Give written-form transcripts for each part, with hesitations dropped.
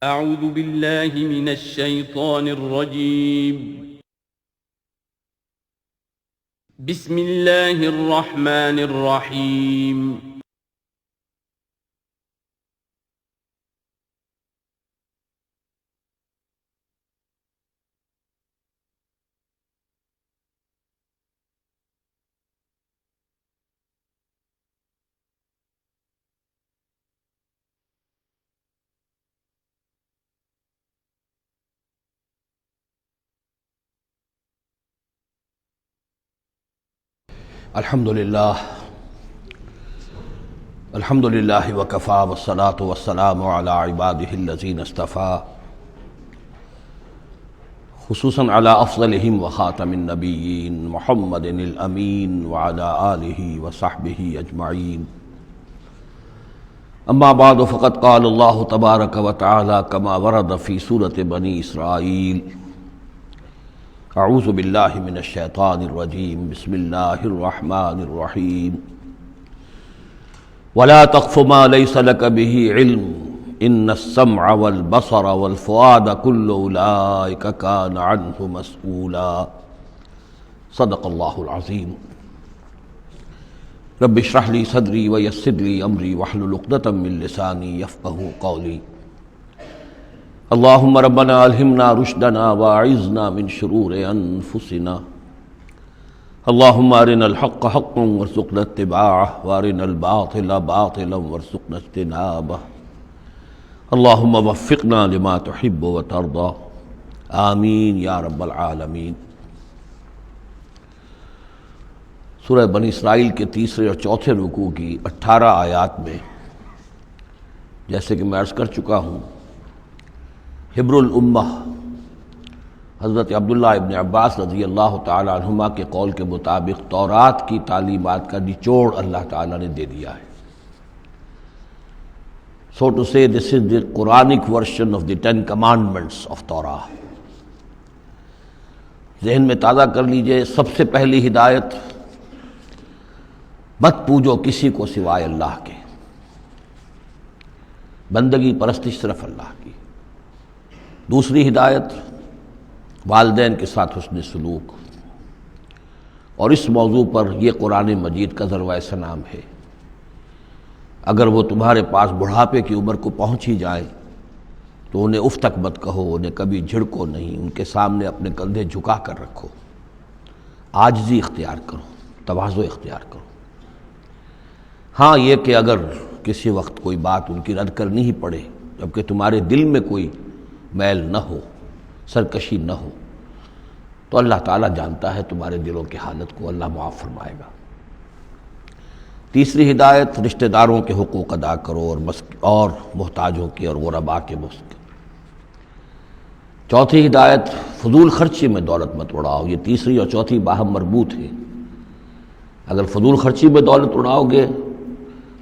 اعوذ باللہ من الشیطان الرجیم بسم اللہ الرحمن الرحیم الحمد للہ وکفی والصلاة والسلام علی عباده الذین اصطفى خصوصاً علی افضلہم وخاتم النبیین محمد الامین وعلی آلہ وصحبہ اجمعین اما بعد فقد قال اللہ تبارک وتعالی کما ورد فی سورۃ بنی اسرائیل اعوذ باللہ من الشیطان الرجیم بسم اللہ الرحمن الرحیم ولا تقف ما ليس لك به علم ان السمع والبصر والفؤاد كل اولئك كان عنه مسؤولا صدق اللہ العظیم رب اشرح لي صدری ويسر لي امری واحلل عقدۃ من لسانی یفقهوا قولی اللہم ربنا الہمنا رشدنا واعذنا من شرور انفسنا اللہم ارنا الحق حقا وارزقنا اتباعه وارنا الباطل باطلا وارزقنا اجتنابه اللہم وفقنا لما تحب وترضى آمین یا رب العالمین۔ سورہ بنی اسرائیل کے تیسرے اور چوتھے رکوع کی 18 آیات میں جیسے کہ میں عرض کر چکا ہوں، حبر الامہ حضرت عبداللہ ابن عباس رضی اللہ تعالی عنہما کے قول کے مطابق تورات کی تعلیمات کا نچوڑ اللہ تعالیٰ نے دے دیا ہے۔ So to say, this is the Quranic version of the 10 commandments of Torah۔ ذہن میں تازہ کر لیجئے، سب سے پہلی ہدایت، مت پوجو کسی کو سوائے اللہ کے، بندگی پرستش صرف اللہ کی۔ دوسری ہدایت، والدین کے ساتھ حسن سلوک، اور اس موضوع پر یہ قرآن مجید کا ذروۂ سنام ہے۔ اگر وہ تمہارے پاس بڑھاپے کی عمر کو پہنچ ہی جائیں تو انہیں اف تک مت کہو، انہیں کبھی جھڑکو نہیں، ان کے سامنے اپنے کندھے جھکا کر رکھو، عاجزی اختیار کرو، تواضع اختیار کرو۔ ہاں یہ کہ اگر کسی وقت کوئی بات ان کی رد کرنی ہی پڑے جبکہ تمہارے دل میں کوئی میل نہ ہو، سرکشی نہ ہو، تو اللہ تعالیٰ جانتا ہے تمہارے دلوں کی حالت کو، اللہ معاف فرمائے گا۔ تیسری ہدایت، رشتہ داروں کے حقوق ادا کرو اور محتاجوں کی اور غرباء کے مسک۔ چوتھی ہدایت، فضول خرچی میں دولت مت اڑاؤ۔ یہ تیسری اور چوتھی باہم مربوط ہے۔ اگر فضول خرچی میں دولت اڑاؤ گے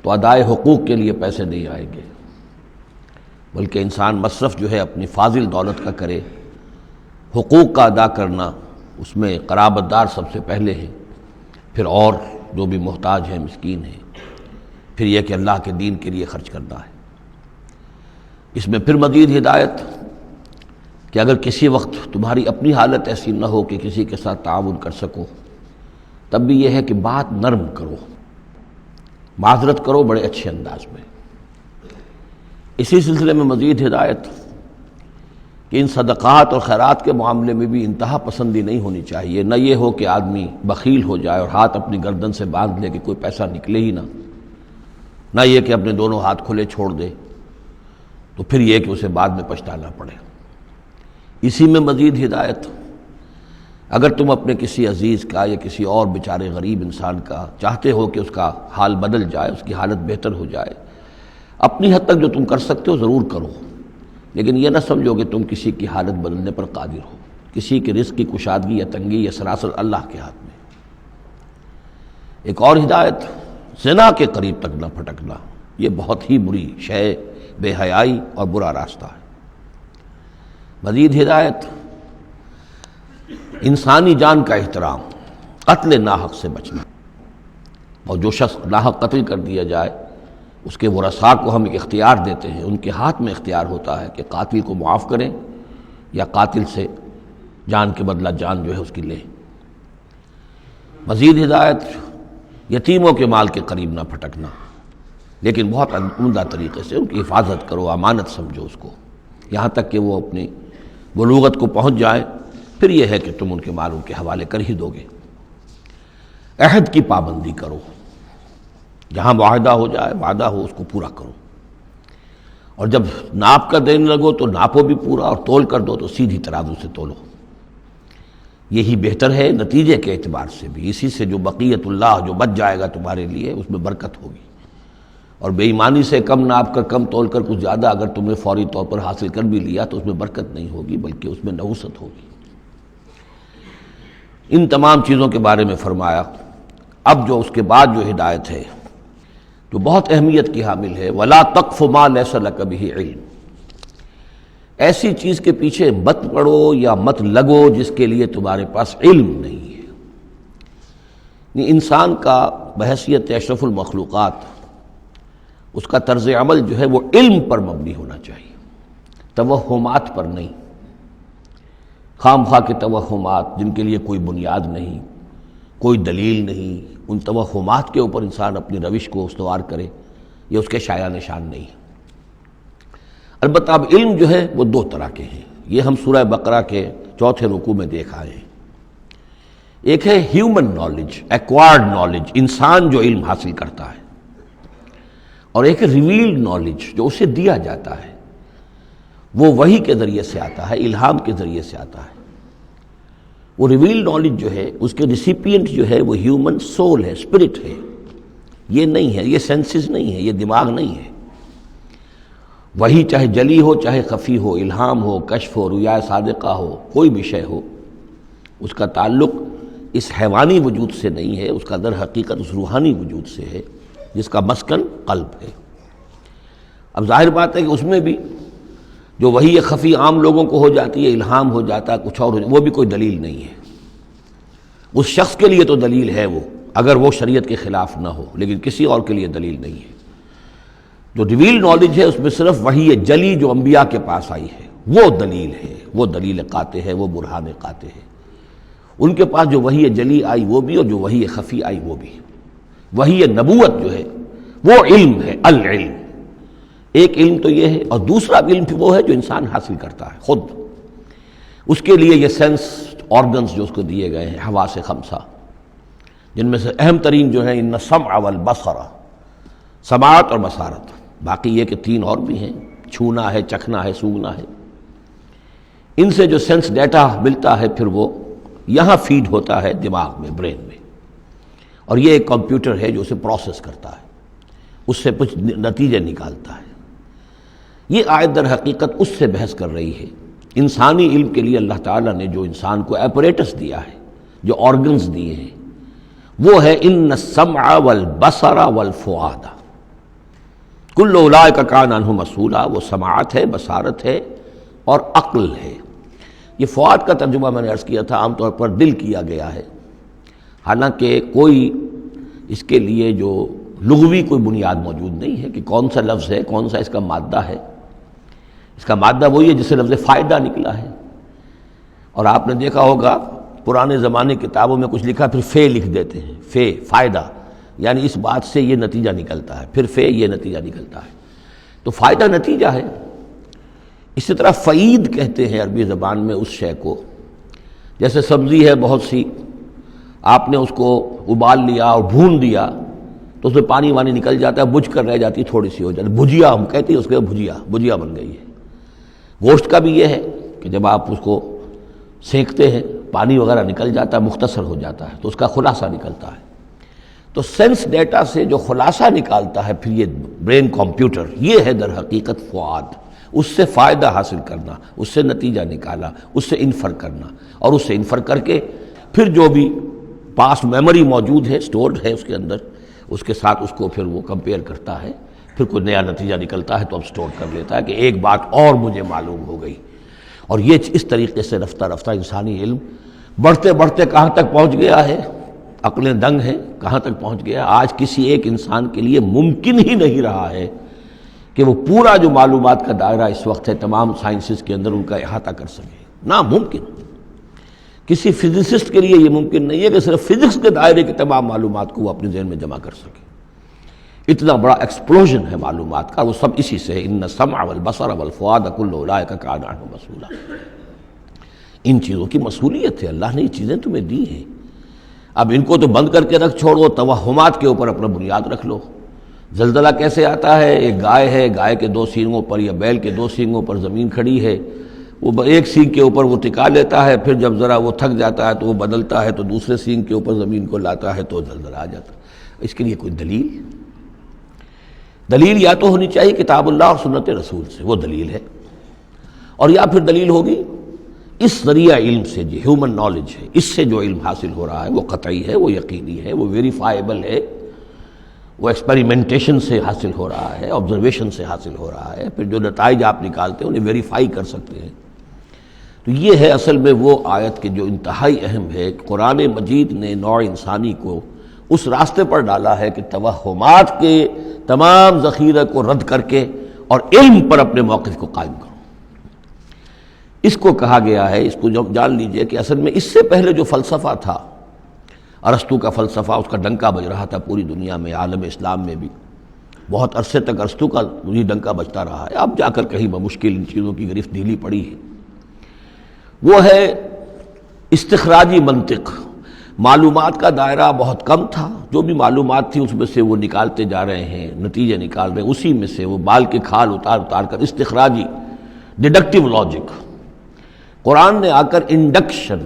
تو ادائے حقوق کے لیے پیسے نہیں آئیں گے، بلکہ انسان مصرف جو ہے اپنی فاضل دولت کا کرے۔ حقوق کا ادا کرنا، اس میں قرابت دار سب سے پہلے ہیں، پھر اور جو بھی محتاج ہیں، مسکین ہیں، پھر یہ کہ اللہ کے دین کے لیے خرچ کرنا ہے۔ اس میں پھر مزید ہدایت کہ اگر کسی وقت تمہاری اپنی حالت ایسی نہ ہو کہ کسی کے ساتھ تعاون کر سکو، تب بھی یہ ہے کہ بات نرم کرو، معذرت کرو بڑے اچھے انداز میں۔ اسی سلسلے میں مزید ہدایت کہ ان صدقات اور خیرات کے معاملے میں بھی انتہا پسندی نہیں ہونی چاہیے۔ نہ یہ ہو کہ آدمی بخیل ہو جائے اور ہاتھ اپنی گردن سے باندھ لے کہ کوئی پیسہ نکلے ہی نہ یہ کہ اپنے دونوں ہاتھ کھلے چھوڑ دے، تو پھر یہ کہ اسے بعد میں پچھتانا پڑے۔ اسی میں مزید ہدایت، اگر تم اپنے کسی عزیز کا یا کسی اور بیچارے غریب انسان کا چاہتے ہو کہ اس کا حال بدل جائے، اس کی حالت بہتر ہو جائے، اپنی حد تک جو تم کر سکتے ہو ضرور کرو، لیکن یہ نہ سمجھو کہ تم کسی کی حالت بدلنے پر قادر ہو۔ کسی کے رزق کی کشادگی یا تنگی یا سراسر اللہ کے ہاتھ میں۔ ایک اور ہدایت، زنا کے قریب تک نہ پھٹکنا، یہ بہت ہی بری شے، بے حیائی اور برا راستہ ہے۔ مزید ہدایت، انسانی جان کا احترام، قتل ناحق سے بچنا، اور جو شخص ناحق قتل کر دیا جائے اس کے ورثاء کو ہم ایک اختیار دیتے ہیں، ان کے ہاتھ میں اختیار ہوتا ہے کہ قاتل کو معاف کریں یا قاتل سے جان کے بدلہ جان جو ہے اس کی لیں۔ مزید ہدایت، یتیموں کے مال کے قریب نہ پھٹکنا، لیکن بہت عمدہ طریقے سے ان کی حفاظت کرو، امانت سمجھو اس کو، یہاں تک کہ وہ اپنی بلوغت کو پہنچ جائے، پھر یہ ہے کہ تم ان کے مال ان کے حوالے کر ہی دو گے۔ عہد کی پابندی کرو، جہاں معاہدہ ہو جائے، وعدہ ہو، اس کو پورا کرو، اور جب ناپ کر دینے لگو تو ناپو بھی پورا، اور تول کر دو تو سیدھی ترازو سے تولو۔ یہی بہتر ہے نتیجے کے اعتبار سے بھی، اسی سے جو بقیت اللہ جو بچ جائے گا تمہارے لیے اس میں برکت ہوگی، اور بے ایمانی سے کم ناپ کر کم تول کر کچھ زیادہ اگر تم نے فوری طور پر حاصل کر بھی لیا تو اس میں برکت نہیں ہوگی، بلکہ اس میں نحوست ہوگی۔ ان تمام چیزوں کے بارے میں فرمایا۔ اب جو اس کے بعد جو ہدایت ہے جو بہت اہمیت کی حامل ہے، وَلَا تَقْفُ مَا لَيْسَ لَكَ بِهِ عِلْمٌ، ایسی چیز کے پیچھے مت پڑو یا مت لگو جس کے لیے تمہارے پاس علم نہیں ہے۔ انسان کا بحیثیت اشرف المخلوقات اس کا طرز عمل جو ہے وہ علم پر مبنی ہونا چاہیے، توہمات پر نہیں، خام خواہ کے توہمات جن کے لیے کوئی بنیاد نہیں، کوئی دلیل نہیں، ان توہمات کے اوپر انسان اپنی روش کو استوار کرے، یہ اس کے شایع نشان نہیں ہے۔ البتہ اب علم جو ہے وہ دو طرح کے ہیں، یہ ہم سورہ بقرہ کے 4 رکوع میں دیکھ آئے ہیں۔ ایک ہے ہیومن نالج، ایکوائرڈ نالج، انسان جو علم حاصل کرتا ہے، اور ایک ہے ریویلڈ نالج جو اسے دیا جاتا ہے، وہ وحی کے ذریعے سے آتا ہے، الہام کے ذریعے سے آتا ہے۔ وہ ریویلڈ نالج جو ہے اس کے ریسیپینٹ جو ہے وہ ہیومن سول ہے، اسپرٹ ہے، یہ نہیں ہے، یہ سینسز نہیں ہے، یہ دماغ نہیں ہے۔ وہی چاہے جلی ہو چاہے خفی ہو، الہام ہو، کشف ہو، رؤیا صادقہ ہو، کوئی بھی شے ہو، اس کا تعلق اس حیوانی وجود سے نہیں ہے، اس کا در حقیقت اس روحانی وجود سے ہے جس کا مسکن قلب ہے۔ اب ظاہر بات ہے کہ اس میں بھی جو وہی خفی عام لوگوں کو ہو جاتی ہے، الہام ہو جاتا ہے، کچھ اور ہو جاتا ہے، وہ بھی کوئی دلیل نہیں ہے۔ اس شخص کے لیے تو دلیل ہے وہ، اگر وہ شریعت کے خلاف نہ ہو، لیکن کسی اور کے لیے دلیل نہیں ہے۔ جو ریویل نالج ہے اس میں صرف وحی جلی جو انبیاء کے پاس آئی ہے وہ دلیل ہے، وہ دلیل قاطع ہے، وہ برہان قاطع ہے۔ ان کے پاس جو وحی جلی آئی وہ بھی، اور جو وحی خفی آئی وہ بھی۔ وحی نبوت جو ہے وہ علم ہے، العلم۔ ایک علم تو یہ ہے، اور دوسرا علم وہ ہے جو انسان حاصل کرتا ہے خود۔ اس کے لیے یہ سینس آرگنز جو اس کو دیے گئے ہیں، حواس خمسہ، جن میں سے اہم ترین جو ہے ان السمع والبصر، سماعت اور بصارت، باقی یہ کہ 3 اور بھی ہیں، چھونا ہے، چکھنا ہے، سونگھنا ہے۔ ان سے جو سینس ڈیٹا ملتا ہے پھر وہ یہاں فیڈ ہوتا ہے دماغ میں، برین میں، اور یہ ایک کمپیوٹر ہے جو اسے پروسیس کرتا ہے، اس سے کچھ نتیجے نکالتا ہے۔ یہ آیت در حقیقت اس سے بحث کر رہی ہے۔ انسانی علم کے لیے اللہ تعالیٰ نے جو انسان کو ایپریٹس دیا ہے، جو آرگنز دیے ہیں، وہ ہے ان السمع والبصر والفؤاد، کل اولئک کان عنہ مسئولا۔ وہ سماعت ہے، بصارت ہے اور عقل ہے۔ یہ فؤاد کا ترجمہ میں نے عرض کیا تھا، عام طور پر دل کیا گیا ہے، حالانکہ کوئی اس کے لیے جو لغوی کوئی بنیاد موجود نہیں ہے کہ کون سا لفظ ہے، کون سا اس کا مادہ ہے۔ اس کا مادہ وہی ہے جس سے لفظ فائدہ نکلا ہے، اور آپ نے دیکھا ہوگا پرانے زمانے کتابوں میں کچھ لکھا پھر فے لکھ دیتے ہیں، فے فائدہ، یعنی اس بات سے یہ نتیجہ نکلتا ہے، پھر فے یہ نتیجہ نکلتا ہے، تو فائدہ نتیجہ ہے۔ اسی طرح فعید کہتے ہیں عربی زبان میں اس شے کو، جیسے سبزی ہے بہت سی، آپ نے اس کو ابال لیا اور بھون دیا تو اس میں پانی وانی نکل جاتا ہے، بجھ کر رہ جاتی تھوڑی سی ہو جاتی، بھجیا ہم کہتے ہیں اس کے، بھجیا بن گئی ہے۔ گوشت کا بھی یہ ہے کہ جب آپ اس کو سینکتے ہیں پانی وغیرہ نکل جاتا ہے، مختصر ہو جاتا ہے تو اس کا خلاصہ نکلتا ہے۔ تو سینس ڈیٹا سے جو خلاصہ نکالتا ہے پھر یہ برین کمپیوٹر، یہ ہے در حقیقت فؤاد۔ اس سے فائدہ حاصل کرنا، اس سے نتیجہ نکالا، اس سے انفر کرنا، اور اس سے انفر کر کے پھر جو بھی پاسٹ میموری موجود ہے، سٹورڈ ہے اس کے اندر، اس کے ساتھ اس کو پھر وہ کمپیئر کرتا ہے، پھر کوئی نیا نتیجہ نکلتا ہے تو اب سٹور کر لیتا ہے کہ ایک بات اور مجھے معلوم ہو گئی۔ اور یہ اس طریقے سے رفتہ رفتہ انسانی علم بڑھتے بڑھتے کہاں تک پہنچ گیا ہے؟ عقلیں دنگ ہیں، کہاں تک پہنچ گیا؟ آج کسی ایک انسان کے لیے ممکن ہی نہیں رہا ہے کہ وہ پورا جو معلومات کا دائرہ اس وقت ہے تمام سائنسز کے اندر ان کا احاطہ کر سکے، ناممکن۔ کسی فزسسٹ کے لیے یہ ممکن نہیں ہے کہ صرف فزکس کے دائرے کی تمام معلومات کو وہ اپنے ذہن میں جمع کر سکے۔ اتنا بڑا ایکسپلوژن ہے معلومات کا، وہ سب اسی سے ہے۔ ان السمع والبصر والفؤاد کل اولئک کان عنہ مسئولا۔ ان چیزوں کی مسئولیت ہے، اللہ نے یہ چیزیں تمہیں دی ہیں، اب ان کو تو بند کر کے رکھ چھوڑو، توہمات کے اوپر اپنا بنیاد رکھ لو۔ زلزلہ کیسے آتا ہے؟ ایک گائے ہے، گائے کے 2 سینگوں پر یا بیل کے 2 سینگوں پر زمین کھڑی ہے، وہ ایک سینگ کے اوپر وہ ٹکا لیتا ہے، پھر جب ذرا وہ تھک جاتا ہے تو وہ بدلتا ہے، تو دوسرے سینگ کے اوپر زمین کو لاتا ہے تو زلزلہ آ جاتا ہے۔ اس کے لیے کوئی دلیل یا تو ہونی چاہیے کتاب اللہ اور سنت رسول سے، وہ دلیل ہے، اور یا پھر دلیل ہوگی اس ذریعہ علم سے، جو ہیومن نالج ہے، اس سے جو علم حاصل ہو رہا ہے وہ قطعی ہے، وہ یقینی ہے، وہ ویریفائیبل ہے، وہ ایکسپیریمنٹیشن سے حاصل ہو رہا ہے، آبزرویشن سے حاصل ہو رہا ہے، پھر جو نتائج آپ نکالتے ہیں انہیں ویریفائی کر سکتے ہیں۔ تو یہ ہے اصل میں وہ آیت کہ جو انتہائی اہم ہے۔ قرآن مجید نے نوع انسانی کو اس راستے پر ڈالا ہے کہ توہمات کے تمام ذخیرہ کو رد کر کے اور علم پر اپنے موقف کو قائم کرو۔ اس کو کہا گیا ہے، اس کو جان لیجئے کہ اصل میں اس سے پہلے جو فلسفہ تھا، ارسطو کا فلسفہ، اس کا ڈنکا بج رہا تھا پوری دنیا میں، عالم اسلام میں بھی بہت عرصے تک ارسطو کا یہ ڈنکا بجتا رہا ہے، اب جا کر کہیں بمشکل ان چیزوں کی گرفت ڈھیلی پڑی ہے۔ وہ ہے استخراجی منطق۔ معلومات کا دائرہ بہت کم تھا، جو بھی معلومات تھی اس میں سے وہ نکالتے جا رہے ہیں، نتیجے نکال رہے ہیں، اسی میں سے وہ بال کے کھال اتار کر استخراجی ڈیڈکٹیو لاجک۔ قرآن نے آ کر انڈکشن،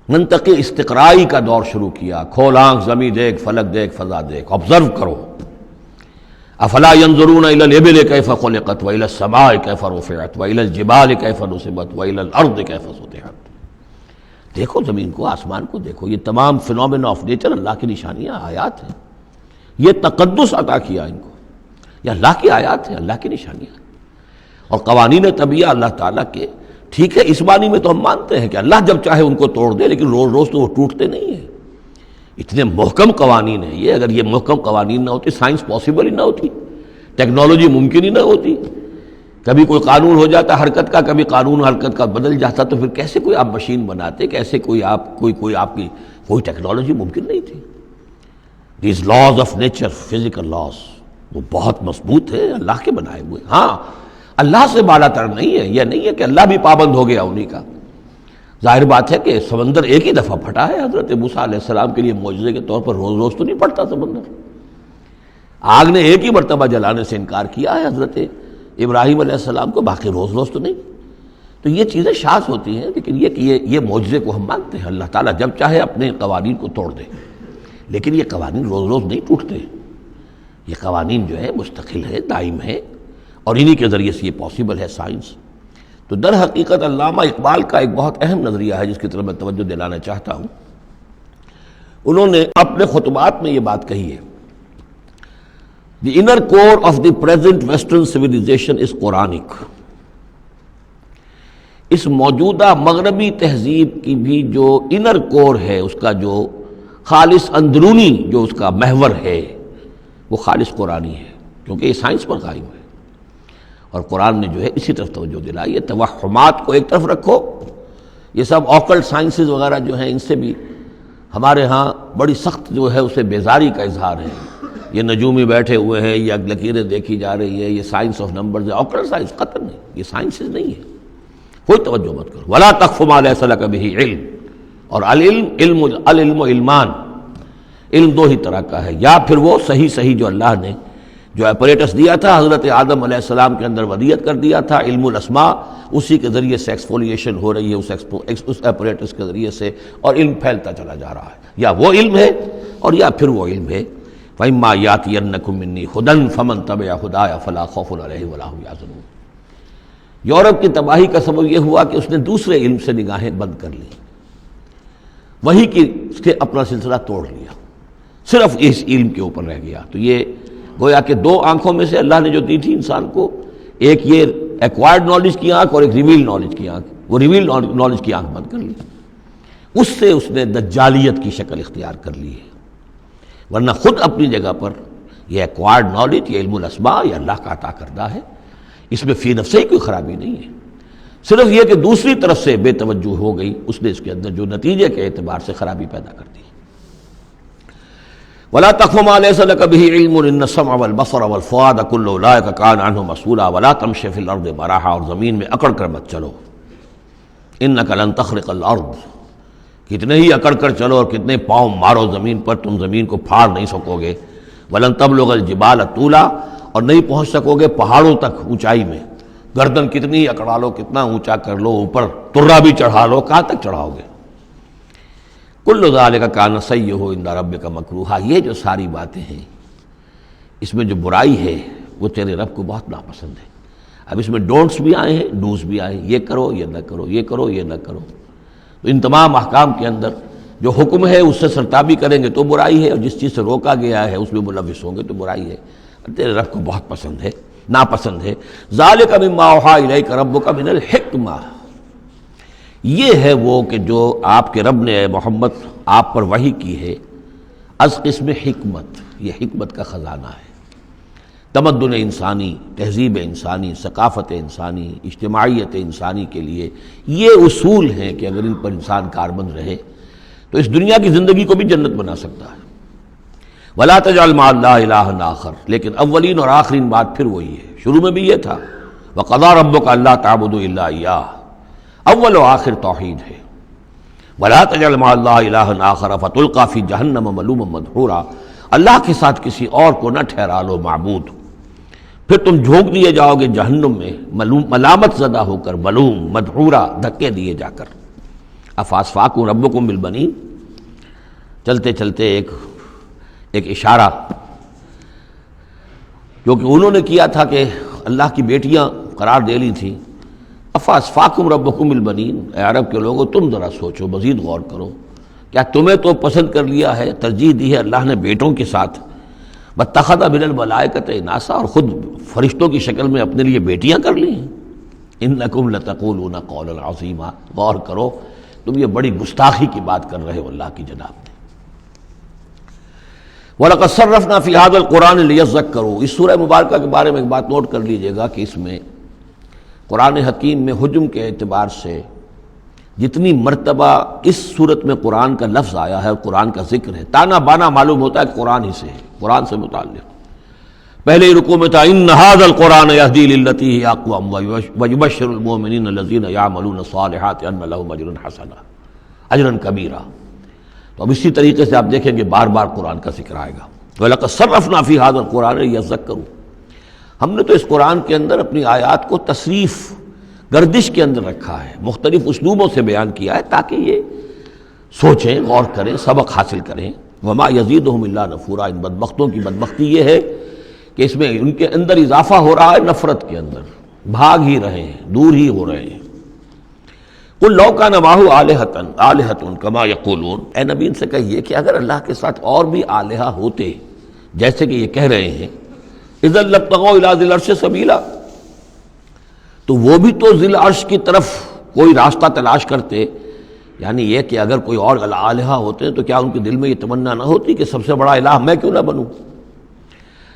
منطقی استقرائی کا دور شروع کیا۔ کھول آنکھ، زمین دیکھ، فلک دیکھ، فضا دیکھ، آبزرو کرو۔ افلا ينظرون الى الابل كيف خلقت والى السماء كيف رفعت والى الجبال كيف نصبت والى الارض كيف سطحت۔ دیکھو زمین کو، آسمان کو دیکھو، یہ تمام فینومینا آف نیچر اللہ کی نشانیاں، آیات ہیں۔ یہ تقدس عطا کیا ان کو، یہ اللہ کی آیات ہیں، اللہ کی نشانیاں اور قوانین طبیعہ اللہ تعالیٰ کے۔ ٹھیک ہے، اس معنی میں تو ہم مانتے ہیں کہ اللہ جب چاہے ان کو توڑ دے، لیکن روز روز تو وہ ٹوٹتے نہیں ہیں۔ اتنے محکم قوانین ہیں یہ، اگر یہ محکم قوانین نہ ہوتی، سائنس پاسبل ہی نہ ہوتی، ٹیکنالوجی ممکن ہی نہ ہوتی۔ کبھی کوئی قانون ہو جاتا حرکت کا، کبھی قانون حرکت کا بدل جاتا، تو پھر کیسے کوئی آپ مشین بناتے، کیسے کوئی آپ کی کوئی ٹیکنالوجی ممکن نہیں تھی۔ These laws of nature, physical laws, وہ بہت مضبوط ہے، اللہ کے بنائے ہوئے۔ ہاں، اللہ سے بالا تر نہیں ہے، یہ نہیں ہے کہ اللہ بھی پابند ہو گیا انہی کا۔ ظاہر بات ہے کہ سمندر ایک ہی دفعہ پھٹا ہے، حضرت موسیٰ علیہ السلام کے لیے معجزے کے طور پر روز روز تو نہیں پھٹتا سمندر۔ آگ نے ایک ہی مرتبہ جلانے سے انکار کیا ہے حضرت ابراہیم علیہ السلام کو، باقی روز روز تو نہیں۔ تو یہ چیزیں شاذ ہوتی ہیں، لیکن یہ معجزے کو ہم مانتے ہیں، اللہ تعالیٰ جب چاہے اپنے قوانین کو توڑ دے، لیکن یہ قوانین روز روز نہیں ٹوٹتے۔ یہ قوانین جو ہے مستقل ہے، دائم ہے، اور انہی کے ذریعے سے یہ پاسبل ہے سائنس۔ تو در حقیقت علامہ اقبال کا ایک بہت اہم نظریہ ہے جس کی طرف میں توجہ دلانا چاہتا ہوں۔ انہوں نے اپنے خطبات میں یہ بات کہی ہے، The inner core of the present Western civilization is Quranic۔ اس موجودہ مغربی تہذیب کی بھی جو انر کور ہے، اس کا جو خالص اندرونی جو اس کا محور ہے، وہ خالص قرآنی ہے، کیونکہ یہ سائنس پر قائم ہے۔ اور قرآن نے جو ہے اسی طرف توجہ دلائی ہے۔ توہمات کو ایک طرف رکھو، یہ سب آکلٹ سائنسز وغیرہ جو ہیں، ان سے بھی ہمارے ہاں بڑی سخت جو ہے اسے بیزاری کا اظہار ہے۔ یہ نجومی بیٹھے ہوئے ہیں، یہ لکیریں دیکھی جا رہی ہے، یہ سائنس آف نمبرز ہے، آکلٹ سائنس قطعاً نہیں، یہ سائنسز نہیں ہے، کوئی توجہ مت کرو۔ ولا تقف ما لیس لک بہ علم، اور العلم علمان، علم دو ہی طرح کا ہے، یا پھر وہ صحیح جو اللہ نے جو اپریٹس دیا تھا حضرت آدم علیہ السلام کے اندر ودیت کر دیا تھا، علم الاسماء، اسی کے ذریعے سے ایکسفولیشن ہو رہی ہے اس اپریٹس کے ذریعے سے، اور علم پھیلتا چلا جا رہا ہے۔ یا وہ علم ہے اور یا پھر وہ علم ہے وَإِمَّا يَأْتِيَنَّكُم مِّنِّي هُدًى فَمَن تَبِعَ هُدَايَ فَلَا خَوْفٌ عَلَيْهِمْ وَلَا هُمْ يَحْزَنُونَ۔ یورپ کی تباہی کا سبب یہ ہوا کہ اس نے دوسرے علم سے نگاہیں بند کر لی، وہی کی اس کے اپنا سلسلہ توڑ لیا، صرف اس علم کے اوپر رہ گیا۔ تو یہ گویا کہ دو آنکھوں میں سے اللہ نے جو دی تھی انسان کو، ایک یہ ایکوائرڈ نالج کی آنکھ اور ایک ریویل نالج کی آنکھ، وہ ریویل نالج کی آنکھ بند کر لی۔ اس سے اس نے دجالیت کی شکل اختیار کر لی ہے، ورنہ خود اپنی جگہ پر یہ ایکوائرڈ نالج، یہ علم الاسماء، یہ اللہ کا عطا کردہ ہے، اس میں فی نفسہ ہی کوئی خرابی نہیں ہے، صرف یہ کہ دوسری طرف سے بے توجہ ہو گئی، اس نے اس کے اندر جو نتیجے کے اعتبار سے خرابی پیدا کر دی۔ وَلَا تَقْفُ مَا لَيْسَ لَكَ بِهِ عِلْمٌ إِنَّ السَّمْعَ وَالْبَصَرَ وَالْفُؤَادَ كُلُّ أُولَٰئِكَ كَانَ عَنْهُ مسؤولا وَلَا تَمْشِ فِي الْأَرْضِ مَرَحًا، اور زمین میں اکڑ کر مت چلو، إِنَّكَ لَن تَخْرِقَ الْأَرْضَ، کتنے ہی اکڑ کر چلو اور کتنے پاؤں مارو زمین پر، تم زمین کو پھاڑ نہیں سکو گے۔ وَلَن تَبْلُغَ الْجِبَالَ طُولًا، اور نہیں پہنچ سکو گے پہاڑوں تک اونچائی میں، گردن کتنی ہی اکڑا لو، کتنا اونچا کر لو، اوپر ترا بھی چڑھا لو، کہاں تک چڑھاؤ گے؟ کل ذالک کان سیئہ عند ربک مکروہا، یہ جو ساری باتیں ہیں اس میں جو برائی ہے وہ تیرے رب کو بہت ناپسند ہے۔ اب اس میں ڈونٹس بھی آئے ہیں، ڈوز بھی آئے ہیں، یہ کرو یہ نہ کرو، یہ کرو یہ نہ کرو، تو ان تمام احکام کے اندر جو حکم ہے اس سے سرتابی کریں گے تو برائی ہے، اور جس چیز سے روکا گیا ہے اس میں ملوث ہوں گے تو برائی ہے، تیرے رب کو بہت پسند ہے، ناپسند ہے۔ ذالک مما اوحی الیک ربک من الحکمہ، یہ ہے وہ کہ جو آپ کے رب نے اے محمد آپ پر وحی کی ہے، از قسم حکمت، یہ حکمت کا خزانہ ہے، تمدن انسانی، تہذیب انسانی، ثقافت انسانی، اجتماعیت انسانی کے لیے یہ اصول ہیں کہ اگر ان پر انسان کاربند رہے تو اس دنیا کی زندگی کو بھی جنت بنا سکتا ہے۔ وَلَا تَجْعَلْ مَعَ اللَّهِ إِلَٰهًا آخر، لیکن اولین اور آخرین بات پھر وہی ہے، شروع میں بھی یہ تھا وَقَضَىٰ رَبُّكَ أَلَّا تَعْبُدُوا إِلَّا إِيَّاهُ، اول و آخر توحید ہے۔ وَلَا تَجْعَلْ مَعَ اللَّهِ إِلَٰهًا آخر فَتُلْقَىٰ فِي جَهَنَّمَ مَلُومًا مَدْحُورًا، اللہ کے ساتھ کسی اور کو نہ ٹھہرا لو معبود، پھر تم جھونک دیے جاؤ گے جہنم میں ملامت زدہ ہو کر، ملوم مدحورا، دھکے دیے جا کر۔ افاسفاکم ربکم بالبنین، چلتے چلتے ایک اشارہ جو کہ انہوں نے کیا تھا کہ اللہ کی بیٹیاں قرار دے لی تھیں، افاسفاکم ربکم بالبنین، اے عرب کے لوگوں تم ذرا سوچو، مزید غور کرو، کیا تمہیں تو پسند کر لیا ہے، ترجیح دی ہے اللہ نے بیٹوں کے ساتھ، واتخذ من الملائکۃ اناسا، اور خود فرشتوں کی شکل میں اپنے لیے بیٹیاں کر لی ہیں۔ انکم لتقولون قولا عظیما، غور کرو تم یہ بڑی گستاخی کی بات کر رہے ہو اللہ کی جناب میں۔ وَلَقَدْ صَرَّفْنَا فِي هَذَا الْقُرْآنِ لِيَذَّكَّرُوا، اس سورہ مبارکہ کے بارے میں ایک بات نوٹ کر لیجئے گا کہ اس میں قرآن حکیم میں حجم کے اعتبار سے جتنی مرتبہ اس صورت میں قرآن کا لفظ آیا ہے اور قرآن کا ذکر ہے، تانا بانا معلوم ہوتا ہے کہ قرآن ہی سے ہے، قرآن سے متعلق۔ پہلے ہی رکوع میں تھا ان ھذا القرآن یہدی للتی ہی اقوم ویبشر المؤمنین الذین یعملون الصالحات ان لهم اجرا حسنا، اجرا کبیرا۔ تو اب اسی طریقے سے آپ دیکھیں گے بار بار قرآن کا ذکر آئے گا۔ وَلَقَدْ صَرَّفْنَا فِي هَذَا الْقُرْآنِ لِيَذَّكَّرُوا، ہم نے تو اس قرآن کے اندر اپنی آیات کو تصریف، گردش کے اندر رکھا ہے، مختلف اسلوبوں سے بیان کیا ہے تاکہ یہ سوچیں، غور کریں، سبق حاصل کریں۔ وما یزیدہم الا نفورا، ان بدبختوں کی بدبختی یہ ہے کہ اس میں ان کے اندر اضافہ ہو رہا ہے نفرت کے اندر، بھاگ ہی رہے ہیں، دور ہی ہو رہے ہیں۔ قل لو کان معہ آلہۃ کما یقولون، اے نبی ان سے کہیے کہ اگر اللہ کے ساتھ اور بھی آلہہ ہوتے جیسے کہ یہ کہہ رہے ہیں، اذا لابتغوا الی ذی العرش سبیلا، تو وہ بھی تو ذی العرش کی طرف کوئی راستہ تلاش کرتے، یعنی یہ کہ اگر کوئی اور الہہ ہوتے ہیں تو کیا ان کے دل میں یہ تمنا نہ ہوتی کہ سب سے بڑا الہ میں کیوں نہ بنوں؟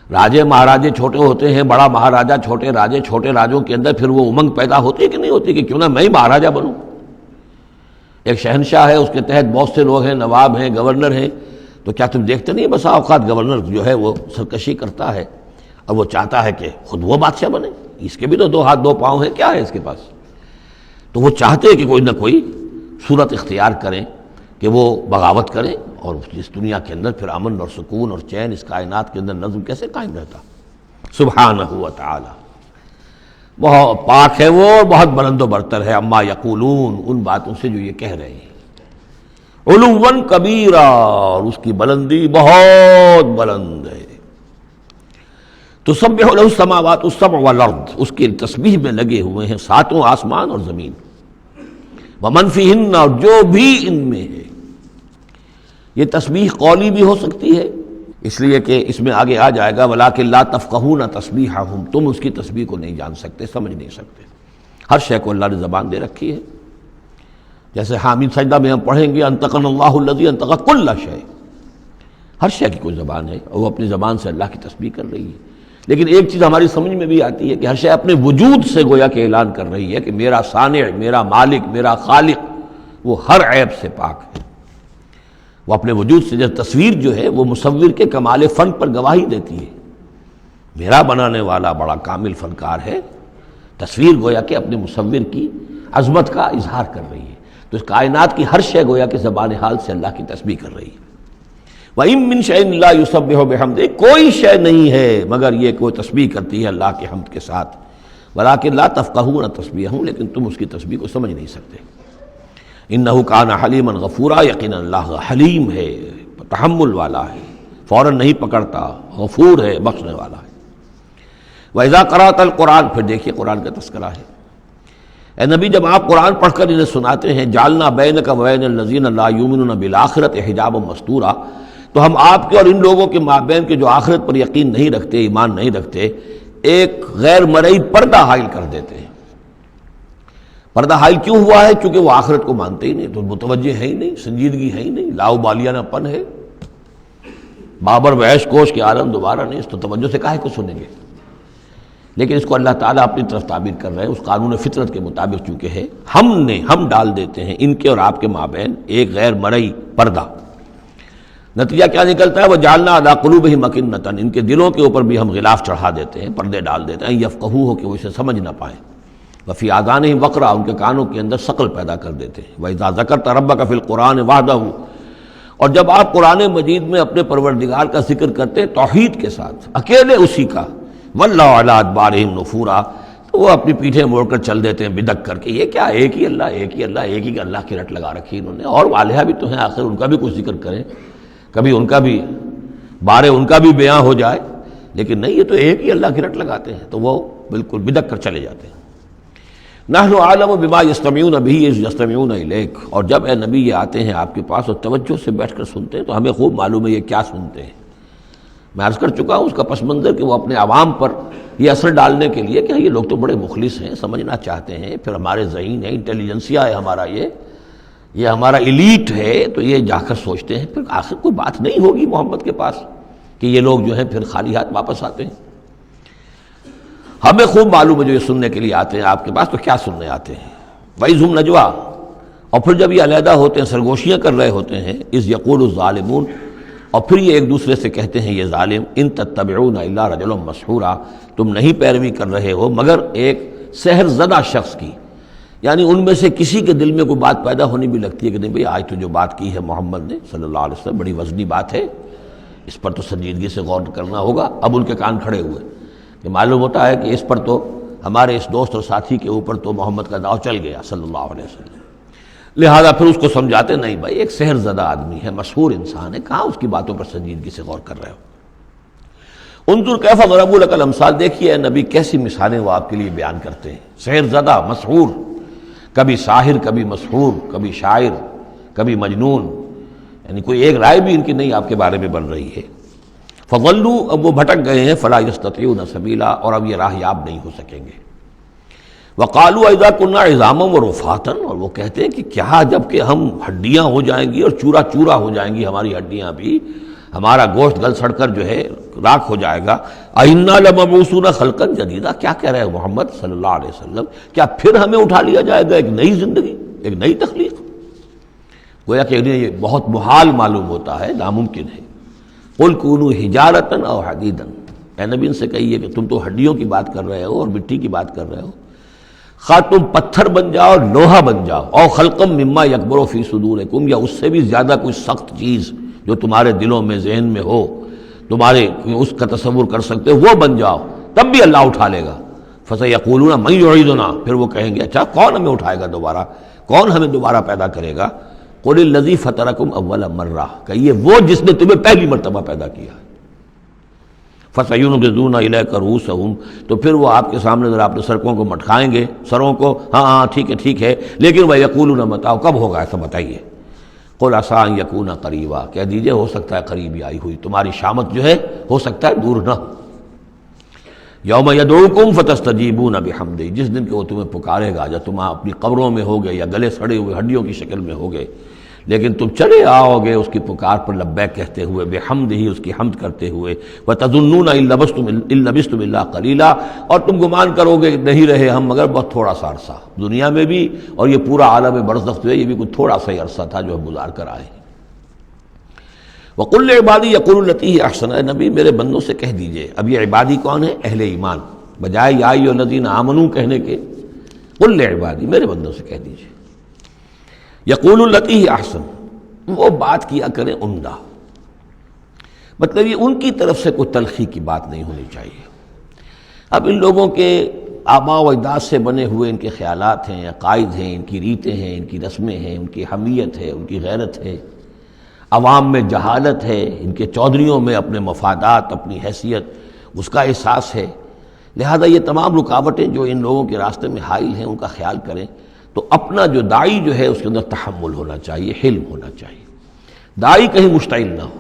راجے مہاراجے چھوٹے ہوتے ہیں، بڑا مہاراجہ چھوٹے راجے، چھوٹے راجوں کے اندر پھر وہ امنگ پیدا ہوتی ہے کہ نہیں ہوتی کہ کیوں نہ میں ہی مہاراجہ بنوں؟ ایک شہنشاہ ہے، اس کے تحت بہت سے لوگ ہیں، نواب ہیں، گورنر ہیں، تو کیا تم دیکھتے نہیں بسا اوقات گورنر جو ہے وہ سرکشی کرتا ہے اور وہ چاہتا ہے کہ خود وہ بادشاہ بنے، اس کے بھی تو 2 ہاتھ 2 پاؤں ہیں، کیا ہے اس کے پاس؟ تو وہ چاہتے ہیں کہ کوئی نہ کوئی صورت اختیار کریں کہ وہ بغاوت کریں، اور اس دنیا کے اندر پھر امن اور سکون اور چین، اس کائنات کے اندر نظم کیسے قائم رہتا؟ سبحانہ و تعالی، بہت پاک ہے وہ، بہت بلند و برتر ہے، اما یقولون، ان باتوں سے جو یہ کہہ رہے ہیں، علوا کبیرا، اور اس کی بلندی بہت بلند ہے۔ تسبح له السماوات السبع والارض، اس کی تسبیح میں لگے ہوئے ہیں 7 آسمان اور زمین، ومن فیہن، اور جو بھی ان میں ہے۔ یہ تسبیح قولی بھی ہو سکتی ہے، اس لیے کہ اس میں آگے آ جائے گا وَلَٰكِن لَا تَفْقَهُونَ تَسْبِيحَهُمْ، تم اس کی تسبیح کو نہیں جان سکتے، سمجھ نہیں سکتے۔ ہر شے کو اللہ نے زبان دے رکھی ہے، جیسے حامد سجدہ میں ہم پڑھیں گے انطقنا اللہ الذی انطق کل شیء، ہر شے کی کوئی زبان ہے اور وہ اپنی زبان سے اللہ کی تسبیح کر رہی ہے۔ لیکن ایک چیز ہماری سمجھ میں بھی آتی ہے کہ ہر شے اپنے وجود سے گویا کہ اعلان کر رہی ہے کہ میرا صانع، میرا مالک، میرا خالق وہ ہر عیب سے پاک ہے۔ وہ اپنے وجود سے، جب تصویر جو ہے وہ مصور کے کمال فن پر گواہی دیتی ہے، میرا بنانے والا بڑا کامل فنکار ہے۔ تصویر گویا کہ اپنے مصور کی عظمت کا اظہار کر رہی ہے، تو اس کائنات کی ہر شے گویا کہ زبان حال سے اللہ کی تسبیح کر رہی ہے۔ وَإِن مِّن شَيْءٍ لَّا يُسَبِّحُ بِحَمْدِهِ، کوئی شے نہیں ہے مگر یہ کہ وہ تسبیح کرتی ہے اللہ کی حمد کے ساتھ، وَلَٰكِن لَّا تَفْقَهُونَ تَسْبِيحَهُمْ، لیکن تم اس کی تسبیح کو سمجھ نہیں سکتے۔ إِنَّهُ كَانَ حَلِيمًا غَفُورًا، یقیناً اللہ حلیم ہے، تحمل والا ہے، فوراً نہیں پکڑتا، غفور ہے، بخشنے والا ہے۔ وَإِذَا قَرَأْتَ الْقُرْآنَ، پھر دیکھیے قرآن کا تذکرہ ہے۔ اے نبی جب آپ قرآن پڑھ کر انہیں سناتے ہیں جعلنا بینک وبین الذین لا یؤمنون بالآخرۃ حجابا مستورا، تو ہم آپ کے اور ان لوگوں کے مابین کے جو آخرت پر یقین نہیں رکھتے، ایمان نہیں رکھتے، ایک غیر مرئی پردہ حائل کر دیتے ہیں۔ پردہ حائل کیوں ہوا ہے؟ چونکہ وہ آخرت کو مانتے ہی نہیں، تو متوجہ ہے ہی نہیں، سنجیدگی ہے ہی نہیں، لاؤ بالیانہ پن ہے، بابر وحش کوش کے عالم دوبارہ نہیں، اس تو توجہ سے کاہے کو سنیں گے؟ لیکن اس کو اللہ تعالیٰ اپنی طرف تعبیر کر رہے ہیں، اس قانون فطرت کے مطابق چونکہ ہے، ہم ڈال دیتے ہیں ان کے اور آپ کے مابین ایک غیر مرئی پردہ۔ نتیجہ کیا نکلتا ہے؟ وَجَعَلْنَا عَلَىٰ قُلُوبِهِمْ أَكِنَّةً، ان کے دلوں کے اوپر بھی ہم غلاف چڑھا دیتے ہیں، پردے ڈال دیتے ہیں، یفقہوہ، کہ وہ اسے سمجھ نہ پائیں، وفی آذانہم وقرا، ان کے کانوں کے اندر ثقل پیدا کر دیتے ہیں۔ وَإِذَا ذَكَرْتَ رَبَّكَ فِي الْقُرْآنِ وَحْدَهُ، اور جب آپ قرآن مجید میں اپنے پروردگار کا ذکر کرتے ہیں توحید کے ساتھ، اکیلے اسی کا، وَاللَّهُ عَلَىٰ أَدْبَارِهِمْ نُفُورًا، تو وہ اپنی پیٹھیں موڑ کر چل دیتے ہیں بدک کر کے۔ یہ کیا، ایک ہی اللہ، ایک ہی اللہ، ایک ہی اللہ کی رٹ لگا رکھی انہوں نے، اور الہا بھی تو ہیں، آخر ان کا بھی کچھ ذکر کریں، کبھی ان کا بھی بارے ان کا بھی بیان ہو جائے، لیکن نہیں، یہ تو ایک ہی اللہ کی رٹ لگاتے ہیں، تو وہ بالکل بدک کر چلے جاتے ہیں۔ نحن اعلم بما یستمعون به اذ یستمعون الیک، اور جب اے نبی یہ آتے ہیں آپ کے پاس اور توجہ سے بیٹھ کر سنتے ہیں تو ہمیں خوب معلوم ہے یہ کیا سنتے ہیں۔ میں عرض کر چکا ہوں اس کا پس منظر کہ وہ اپنے عوام پر یہ اثر ڈالنے کے لیے کہ یہ لوگ تو بڑے مخلص ہیں، سمجھنا چاہتے ہیں، پھر ہمارے ذہین ہے، انٹیلیجنسیا ہے ہمارا، یہ ہمارا ایلیٹ ہے، تو یہ جا کر سوچتے ہیں پھر آخر کوئی بات نہیں ہوگی محمد کے پاس کہ یہ لوگ جو ہیں پھر خالی ہاتھ واپس آتے ہیں۔ ہمیں خوب معلوم ہے جو یہ سننے کے لیے آتے ہیں آپ کے پاس تو کیا سننے آتے ہیں۔ وَإِذْ هُمْ نَجْوَىٰ، اور پھر جب یہ علیحدہ ہوتے ہیں، سرگوشیاں کر رہے ہوتے ہیں، اِذْ يَقُولُ الظَّالِمُونَ، اور پھر یہ ایک دوسرے سے کہتے ہیں یہ ظالم، ان تتبعون الا رجلا مسحورا، تم نہیں پیروی کر رہے ہو مگر ایک سحر زدہ شخص کی، یعنی ان میں سے کسی کے دل میں کوئی بات پیدا ہونی بھی لگتی ہے کہ نہیں بھئی آج تو جو بات کی ہے محمد نے صلی اللہ علیہ وسلم بڑی وزنی بات ہے، اس پر تو سنجیدگی سے غور کرنا ہوگا۔ اب ان کے کان کھڑے ہوئے کہ معلوم ہوتا ہے کہ اس پر تو ہمارے اس دوست اور ساتھی کے اوپر تو محمد کا داؤ چل گیا صلی اللہ علیہ وسلم، لہذا پھر اس کو سمجھاتے نہیں بھائی ایک سحر زدہ آدمی ہے، مسحور انسان ہے، کہاں اس کی باتوں پر سنجیدگی سے غور کر رہے ہو۔ انظر کیف ضربوا لک الامثال، دیکھیے اے نبی کیسی مثالیں وہ آپ کے لیے بیان کرتے ہیں، سحر زدہ، مسحور، کبھی ساحر، کبھی مسحور، کبھی شاعر، کبھی مجنون، یعنی کوئی ایک رائے بھی ان کی نہیں آپ کے بارے میں بن رہی ہے۔ فضلوا، اب وہ بھٹک گئے ہیں، فلا یستطیعون سبیلا، اور اب یہ راہ یاب نہیں ہو سکیں گے۔ وقالوا اذا كنا عظاما ورفاتا، اور وہ کہتے ہیں کہ کیا جب کہ ہم ہڈیاں ہو جائیں گی اور چورا چورا ہو جائیں گی ہماری ہڈیاں بھی، ہمارا گوشت گل سڑ کر جو ہے راکھ ہو جائے گا، اِنَّا لَمَبْعُوثُونَ خَلْقًا جَدِيدًا، کیا کہہ رہے ہیں محمد صلی اللہ علیہ وسلم، کیا پھر ہمیں اٹھا لیا جائے گا ایک نئی زندگی، ایک نئی تخلیق؟ گویا کہ انہیں یہ بہت محال معلوم ہوتا ہے، ناممکن ہے۔ قُلْ كُونُوا حِجَارَةً أَوْ حَدِيدًا، اے نبی ان سے کہیے کہ تم تو ہڈیوں کی بات کر رہے ہو اور مٹی کی بات کر رہے ہو، خواہ تم پتھر بن جاؤ، لوہا بن جاؤ، او خلقم مما یکبر فی صدورکم، یا اس سے بھی زیادہ کوئی سخت چیز جو تمہارے دلوں میں ذہن میں ہو، تمہارے اس کا تصور کر سکتے ہو، وہ بن جاؤ، تب بھی اللہ اٹھا لے گا۔ فسیقولون من یعیدنا، پھر وہ کہیں گے اچھا کون ہمیں اٹھائے گا دوبارہ، کون ہمیں دوبارہ پیدا کرے گا؟ قل الذی فطرکم اول مرہ، کہیے وہ جس نے تمہیں پہلی مرتبہ پیدا کیا۔ فَسَيُنْغِضُونَ إِلَيْكَ رُؤُوسَهُمْ، تو پھر وہ آپ کے سامنے ذرا اپنے سرکوں کو مٹکائیں گے، سروں کو، ہاں ٹھیک ہے، لیکن وَيَقُولُونَ مَتَىٰ، کب ہوگا ایسا بتائیے۔ قُلْ عَسَىٰ أَن يَكُونَ قَرِيبًا، کہہ دیجئے ہو سکتا ہے قریب ہی آئی ہوئی، تمہاری شامت جو ہے ہو سکتا ہے دور نہ ہو۔ یوم یدعوکم فتستجیبون بحمدہ، جس دن کہ وہ تمہیں پکارے گا جب تم اپنی قبروں میں ہوگے یا گلے سڑے ہوئے ہڈیوں کی شکل میں ہوگے، لیکن تم چلے آؤ گے اس کی پکار پر لبیک کہتے ہوئے، بحمدہ اس کی حمد کرتے ہوئے، وتظنون ان لبثتم الا قلیلا، اور تم گمان کرو گے نہیں رہے ہم مگر بہت تھوڑا سا عرصہ، دنیا میں بھی اور یہ پورا عالم برزخ جو ہے یہ بھی کوئی تھوڑا سا ہی عرصہ تھا جو ہم گزار کر آئے۔ وَقُلْ لِعِبَادِي يَقُولُوا الَّتِي هِيَ أَحْسَنُ، اے نبی میرے بندوں سے کہہ دیجئے، اب یہ عبادی کون ہے؟ اہل ایمان، بجائے یا ایھا الذین آمنوا کہنے کے قُلْ لِعِبَادِي میرے بندوں سے کہہ دیجئے، يَقُولُوا الَّتِي هِيَ أَحْسَنُ، وہ بات کیا کریں عمدہ، مطلب یہ ان کی طرف سے کوئی تلخی کی بات نہیں ہونی چاہیے۔ اب ان لوگوں کے آباء و اجداد سے بنے ہوئے ان کے خیالات ہیں، عقائد ہیں، ان کی ریتیں ہیں، ان کی رسمیں ہیں، ان کی حمیت ہے، ان کی غیرت ہے، عوام میں جہالت ہے، ان کے چودھریوں میں اپنے مفادات، اپنی حیثیت، اس کا احساس ہے، لہذا یہ تمام رکاوٹیں جو ان لوگوں کے راستے میں حائل ہیں ان کا خیال کریں، تو اپنا جو داعی جو ہے اس کے اندر تحمل ہونا چاہیے، حلم ہونا چاہیے، داعی کہیں مشتعل نہ ہو۔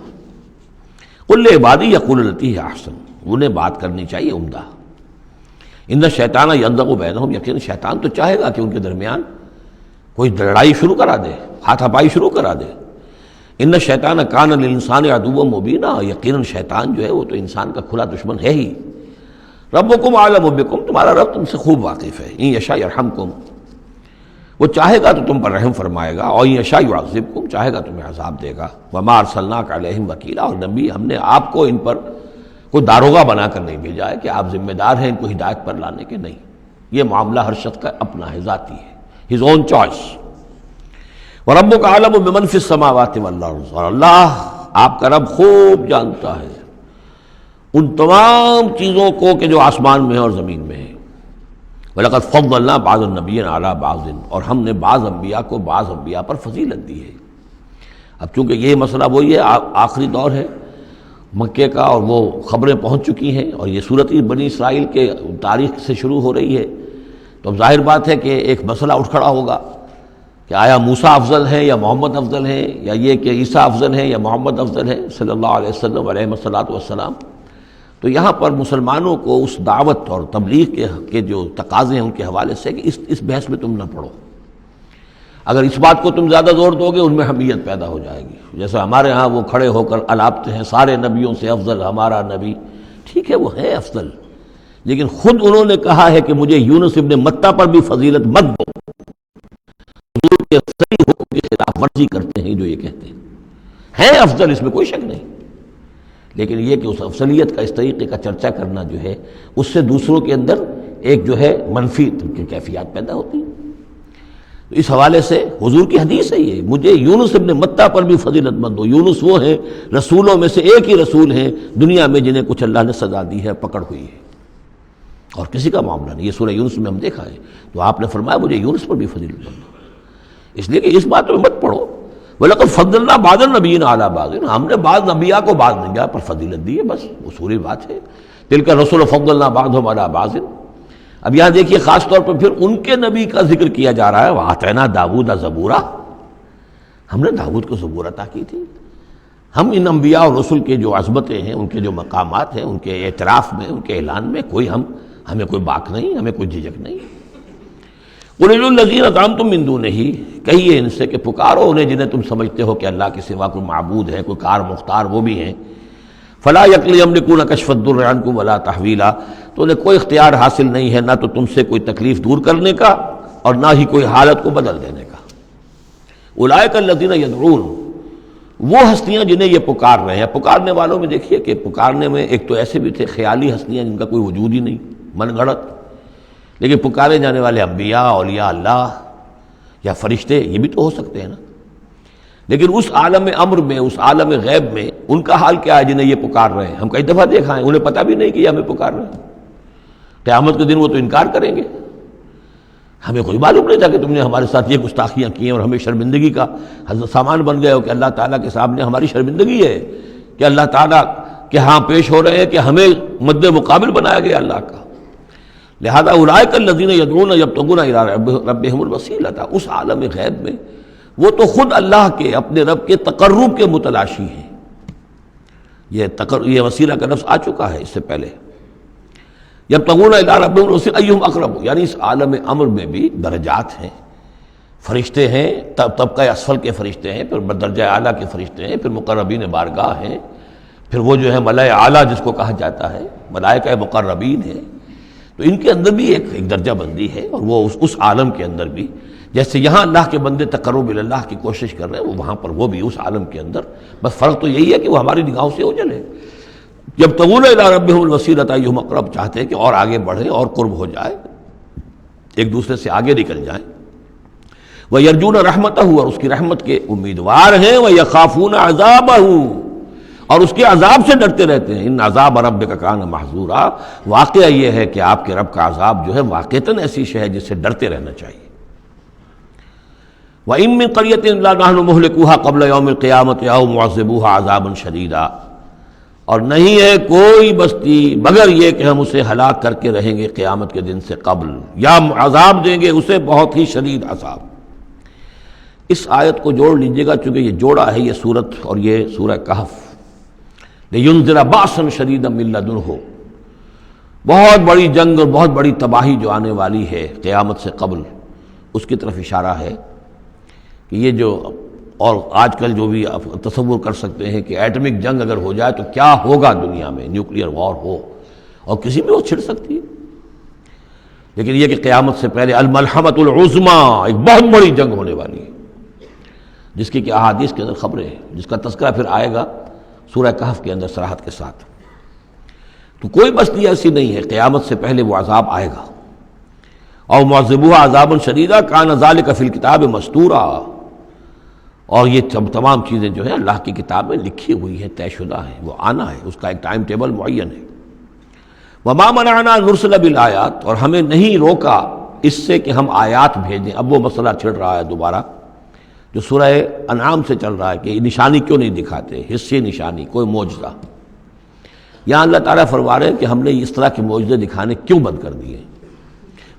قل لعبادی یقولوا التی ہی احسن، انہیں بات کرنی چاہیے عمدہ۔ ان الشیطان ینزغ بینہم، یقین شیطان تو چاہے گا کہ ان کے درمیان کوئی لڑائی شروع کرا دے، ہاتھا پائی شروع کرا دے۔ ان الشیطان کان للانسان عدوا مبینا، یقیناً شیطان جو ہے وہ تو انسان کا کھلا دشمن ہے ہی۔ ربکم اعلم بکم، تمہارا رب تم سے خوب واقف ہے۔ ان یشاء یرحمکم، وہ چاہے گا تو تم پر رحم فرمائے گا، اور ان یشاء یعذبکم، چاہے گا تمہیں عذاب دے گا۔ وما ارسلناک علیہم وکیلا، اور نبی ہم نے آپ کو ان پر کوئی داروغہ بنا کر نہیں بھیجا ہے کہ آپ ذمہ دار ہیں ان کو ہدایت پر لانے کے، نہیں، یہ معاملہ ہر شخص کا اپنا ہے، ذاتی ہے، ہز اون چوائس۔ وَرَبُّكَ أَعْلَمُ بِمَنْ فِي السَّمَاوَاتِ وَالْأَرْضِ، اور اللہ آپ کا رب خوب جانتا ہے ان تمام چیزوں کو کہ جو آسمان میں ہے اور زمین میں ہے۔ وَلَقَدْ فَضَّلْنَا بَعْضَ النَّبِيِّينَ عَلَىٰ بَعْضٍ، اور ہم نے بعض انبیاء کو بعض انبیاء پر فضیلت دی ہے۔ اب چونکہ یہ مسئلہ وہی ہے، آخری دور ہے مکے کا، اور وہ خبریں پہنچ چکی ہیں، اور یہ صورت بنی اسرائیل کے تاریخ سے شروع ہو رہی ہے، تو اب ظاہر بات ہے کہ ایک مسئلہ اٹھ کھڑا ہوگا کہ آیا موسیٰ افضل ہیں یا محمد افضل ہیں، یا یہ کہ عیسیٰ افضل ہیں یا محمد افضل ہیں صلی اللہ علیہ وسلم علیہ الصلاۃ والسلام۔ تو یہاں پر مسلمانوں کو اس دعوت اور تبلیغ کے جو تقاضے ہیں ان کے حوالے سے کہ اس بحث میں تم نہ پڑھو، اگر اس بات کو تم زیادہ زور دو گے ان میں حمیت پیدا ہو جائے گی، جیسے ہمارے ہاں وہ کھڑے ہو کر الاپتے ہیں سارے نبیوں سے افضل ہمارا نبی، ٹھیک ہے وہ ہے افضل، لیکن خود انہوں نے کہا ہے کہ مجھے یونس ابن متہ پر بھی فضیلت مت دو، حضور کے صحیح حکم کی خلاف ورزی کرتے ہیں جو یہ کہتے ہیں افضل، اس میں کوئی شک نہیں، لیکن یہ کہ اس افضلیت کا اس طریقے کا چرچا کرنا جو ہے اس سے دوسروں کے اندر ایک جو ہے منفی کیفیات پیدا ہوتی ہیں۔ اس حوالے سے حضور کی حدیث ہے یہ، مجھے یونس ابن متہ پر بھی فضیلت مت دو، یونس وہ ہیں رسولوں میں سے ایک ہی رسول ہیں دنیا میں جنہیں کچھ اللہ نے سزا دی ہے، پکڑ ہوئی ہے، اور کسی کا معاملہ نہیں، یہ سورہ یونس میں ہم دیکھا ہے، تو آپ نے فرمایا مجھے یونس پر بھی فضیلت مت دو، اس لیے کہ اس بات میں مت پڑھو۔ وَلَقَدْ فَضَّلْنَا بَعْضَ النَّبِيِّينَ عَلَىٰ بَعْضٍ، ہم نے بعض انبیاء کو بعض انبیاء پر فضیلت دی ہے، بس اصولی بات ہے، تِلْكَ الرُّسُلُ فَضَّلْنَا بَعْضَهُمْ عَلَىٰ بَعْضٍ۔ اب یہاں دیکھیے خاص طور پر پھر ان کے نبی کا ذکر کیا جا رہا ہے، وَآتَيْنَا دَاوُودَ زَبُورًا، ہم نے داؤد کو زبور عطا کی تھی۔ ہم ان انبیاء اور رسل کے جو عظمتیں ہیں، ان کے جو مقامات ہیں، ان کے اعتراف میں، ان کے اعلان میں ہمیں کوئی باک نہیں، ہمیں کوئی جھجک نہیں۔ قُلِ ادْعُوا الَّذِينَ زَعَمْتُم مِّن دُونِهِ، کہیے ان سے کہ پکارو انہیں جنہیں تم سمجھتے ہو کہ اللہ کے سوا کوئی معبود ہے، کوئی کار مختار وہ بھی ہیں۔ فَلَا يَمْلِكُونَ كَشْفَ الضُّرِّ عَنكُمْ وَلَا تَحْوِيلًا، تو انہیں کوئی اختیار حاصل نہیں ہے، نہ تو تم سے کوئی تکلیف دور کرنے کا اور نہ ہی کوئی حالت کو بدل دینے کا۔ اولئک الذین یدعون، وہ ہستیاں جنہیں یہ پکار رہے ہیں، پکارنے والوں میں دیکھیے کہ پکارنے میں ایک تو ایسے بھی تھے خیالی ہستیاں جن کا کوئی وجود ہی نہیں، من گھڑت، لیکن پکارے جانے والے انبیاء، اولیاء اللہ یا فرشتے یہ بھی تو ہو سکتے ہیں نا، لیکن اس عالم امر میں، اس عالم غیب میں ان کا حال کیا ہے جنہیں یہ پکار رہے ہیں؟ ہم کئی دفعہ دیکھا ہے انہیں پتہ بھی نہیں کہ یہ ہمیں پکار رہے ہیں، قیامت کے دن وہ تو انکار کریں گے، ہمیں کوئی معلوم نہیں تھا کہ تم نے ہمارے ساتھ یہ گستاخیاں کی ہیں اور ہمیں شرمندگی کا سامان بن گئے ہو، کہ اللہ تعالیٰ کے سامنے ہماری شرمندگی ہے کہ اللہ تعالیٰ کے ہاں پیش ہو رہے ہیں کہ ہمیں مد مقابل بنایا گیا اللہ کا۔ لہذا اولئک الذین یدعون یبتغون الی ربہم الوسیلۃ، اس عالم غیب میں وہ تو خود اللہ کے، اپنے رب کے تقرب کے متلاشی ہیں۔ یہ وسیلہ کا لفظ آ چکا ہے اس سے پہلے، یبتغون الی ربہم الوسیلۃ ایہم اقرب، یعنی اس عالم امر میں بھی درجات ہیں، فرشتے ہیں، طبقہ اسفل کے فرشتے ہیں، پھر درجہ اعلیٰ کے فرشتے ہیں، پھر مقربین بارگاہ ہیں، پھر وہ جو ہے ملائے اعلیٰ جس کو کہا جاتا ہے، ملائکہ مقربین ہیں. تو ان کے اندر بھی ایک درجہ بندی ہے، اور وہ اس عالم کے اندر بھی جیسے یہاں اللہ کے بندے تقرب اللہ کی کوشش کر رہے ہیں، وہ وہاں پر وہ بھی اس عالم کے اندر، بس فرق تو یہی ہے کہ وہ ہماری نگاہوں سے اوجھل ہے. یبتغون الی ربہم الوسیلۃ ایہم اقرب، چاہتے ہیں کہ اور آگے بڑھیں اور قرب ہو جائے، ایک دوسرے سے آگے نکل جائیں. وَيَرْجُونَ رَحْمَتَهُ، اور اس کی رحمت کے امیدوار ہیں. وَيَخَافُونَ عَذَابَهُ، اور اس کے عذاب سے ڈرتے رہتے ہیں. ان عذاب ربک کان محذورا، واقعہ یہ ہے کہ آپ کے رب کا عذاب جو ہے واقعتاً ایسی شے ہے جس سے ڈرتے رہنا چاہیے. وَإِن مِّن قَرْيَةٍ إِلَّا نَحْنُ مُهْلِكُوهَا قَبْلَ يَوْمِ الْقِيَامَةِ أَوْ مُعَذِّبُوهَا عَذَابًا شَدِيدًا، اور نہیں ہے کوئی بستی مگر یہ کہ ہم اسے ہلاک کر کے رہیں گے قیامت کے دن سے قبل، یا عذاب دیں گے اسے بہت ہی شدید عذاب. اس آیت کو جوڑ لیجئے گا، چونکہ یہ جوڑا ہے یہ سورت اور یہ سورہ کہف. لِيُنذِرَ بَأْسًا شَدِيدًا مِّن لَّدُنْهُ، بہت بڑی جنگ اور بہت بڑی تباہی جو آنے والی ہے قیامت سے قبل، اس کی طرف اشارہ ہے کہ یہ جو، اور آج کل جو بھی آپ تصور کر سکتے ہیں کہ ایٹمک جنگ اگر ہو جائے تو کیا ہوگا دنیا میں، نیوکلیئر وار ہو، اور کسی بھی وہ چھڑ سکتی ہے. لیکن یہ کہ قیامت سے پہلے الملحمۃ العظمیٰ، ایک بہت بڑی جنگ ہونے والی ہے، جس کی کہ احادیث کے اندر خبریں ہیں، جس کا تذکرہ پھر آئے گا سورہ کہف کے اندر صراحت کے ساتھ. تو کوئی بستی ایسی نہیں ہے قیامت سے پہلے وہ عذاب آئے گا. اور معذبوها عذابا شدیدا کان ذلک فی الکتاب مستورا، اور یہ تمام چیزیں جو ہیں اللہ کی کتاب میں لکھی ہوئی ہیں، طے شدہ ہیں، وہ آنا ہے، اس کا ایک ٹائم ٹیبل معین ہے. وما منعنا ان نرسل بالآیات، اور ہمیں نہیں روکا اس سے کہ ہم آیات بھیجیں. اب وہ مسئلہ چھڑ رہا ہے دوبارہ جو سورہ انعام سے چل رہا ہے کہ نشانی کیوں نہیں دکھاتے، حصے نشانی، کوئی معجزہ. یہاں اللہ تعالیٰ فرما رہے ہیں کہ ہم نے اس طرح کے معجزے دکھانے کیوں بند کر دیے.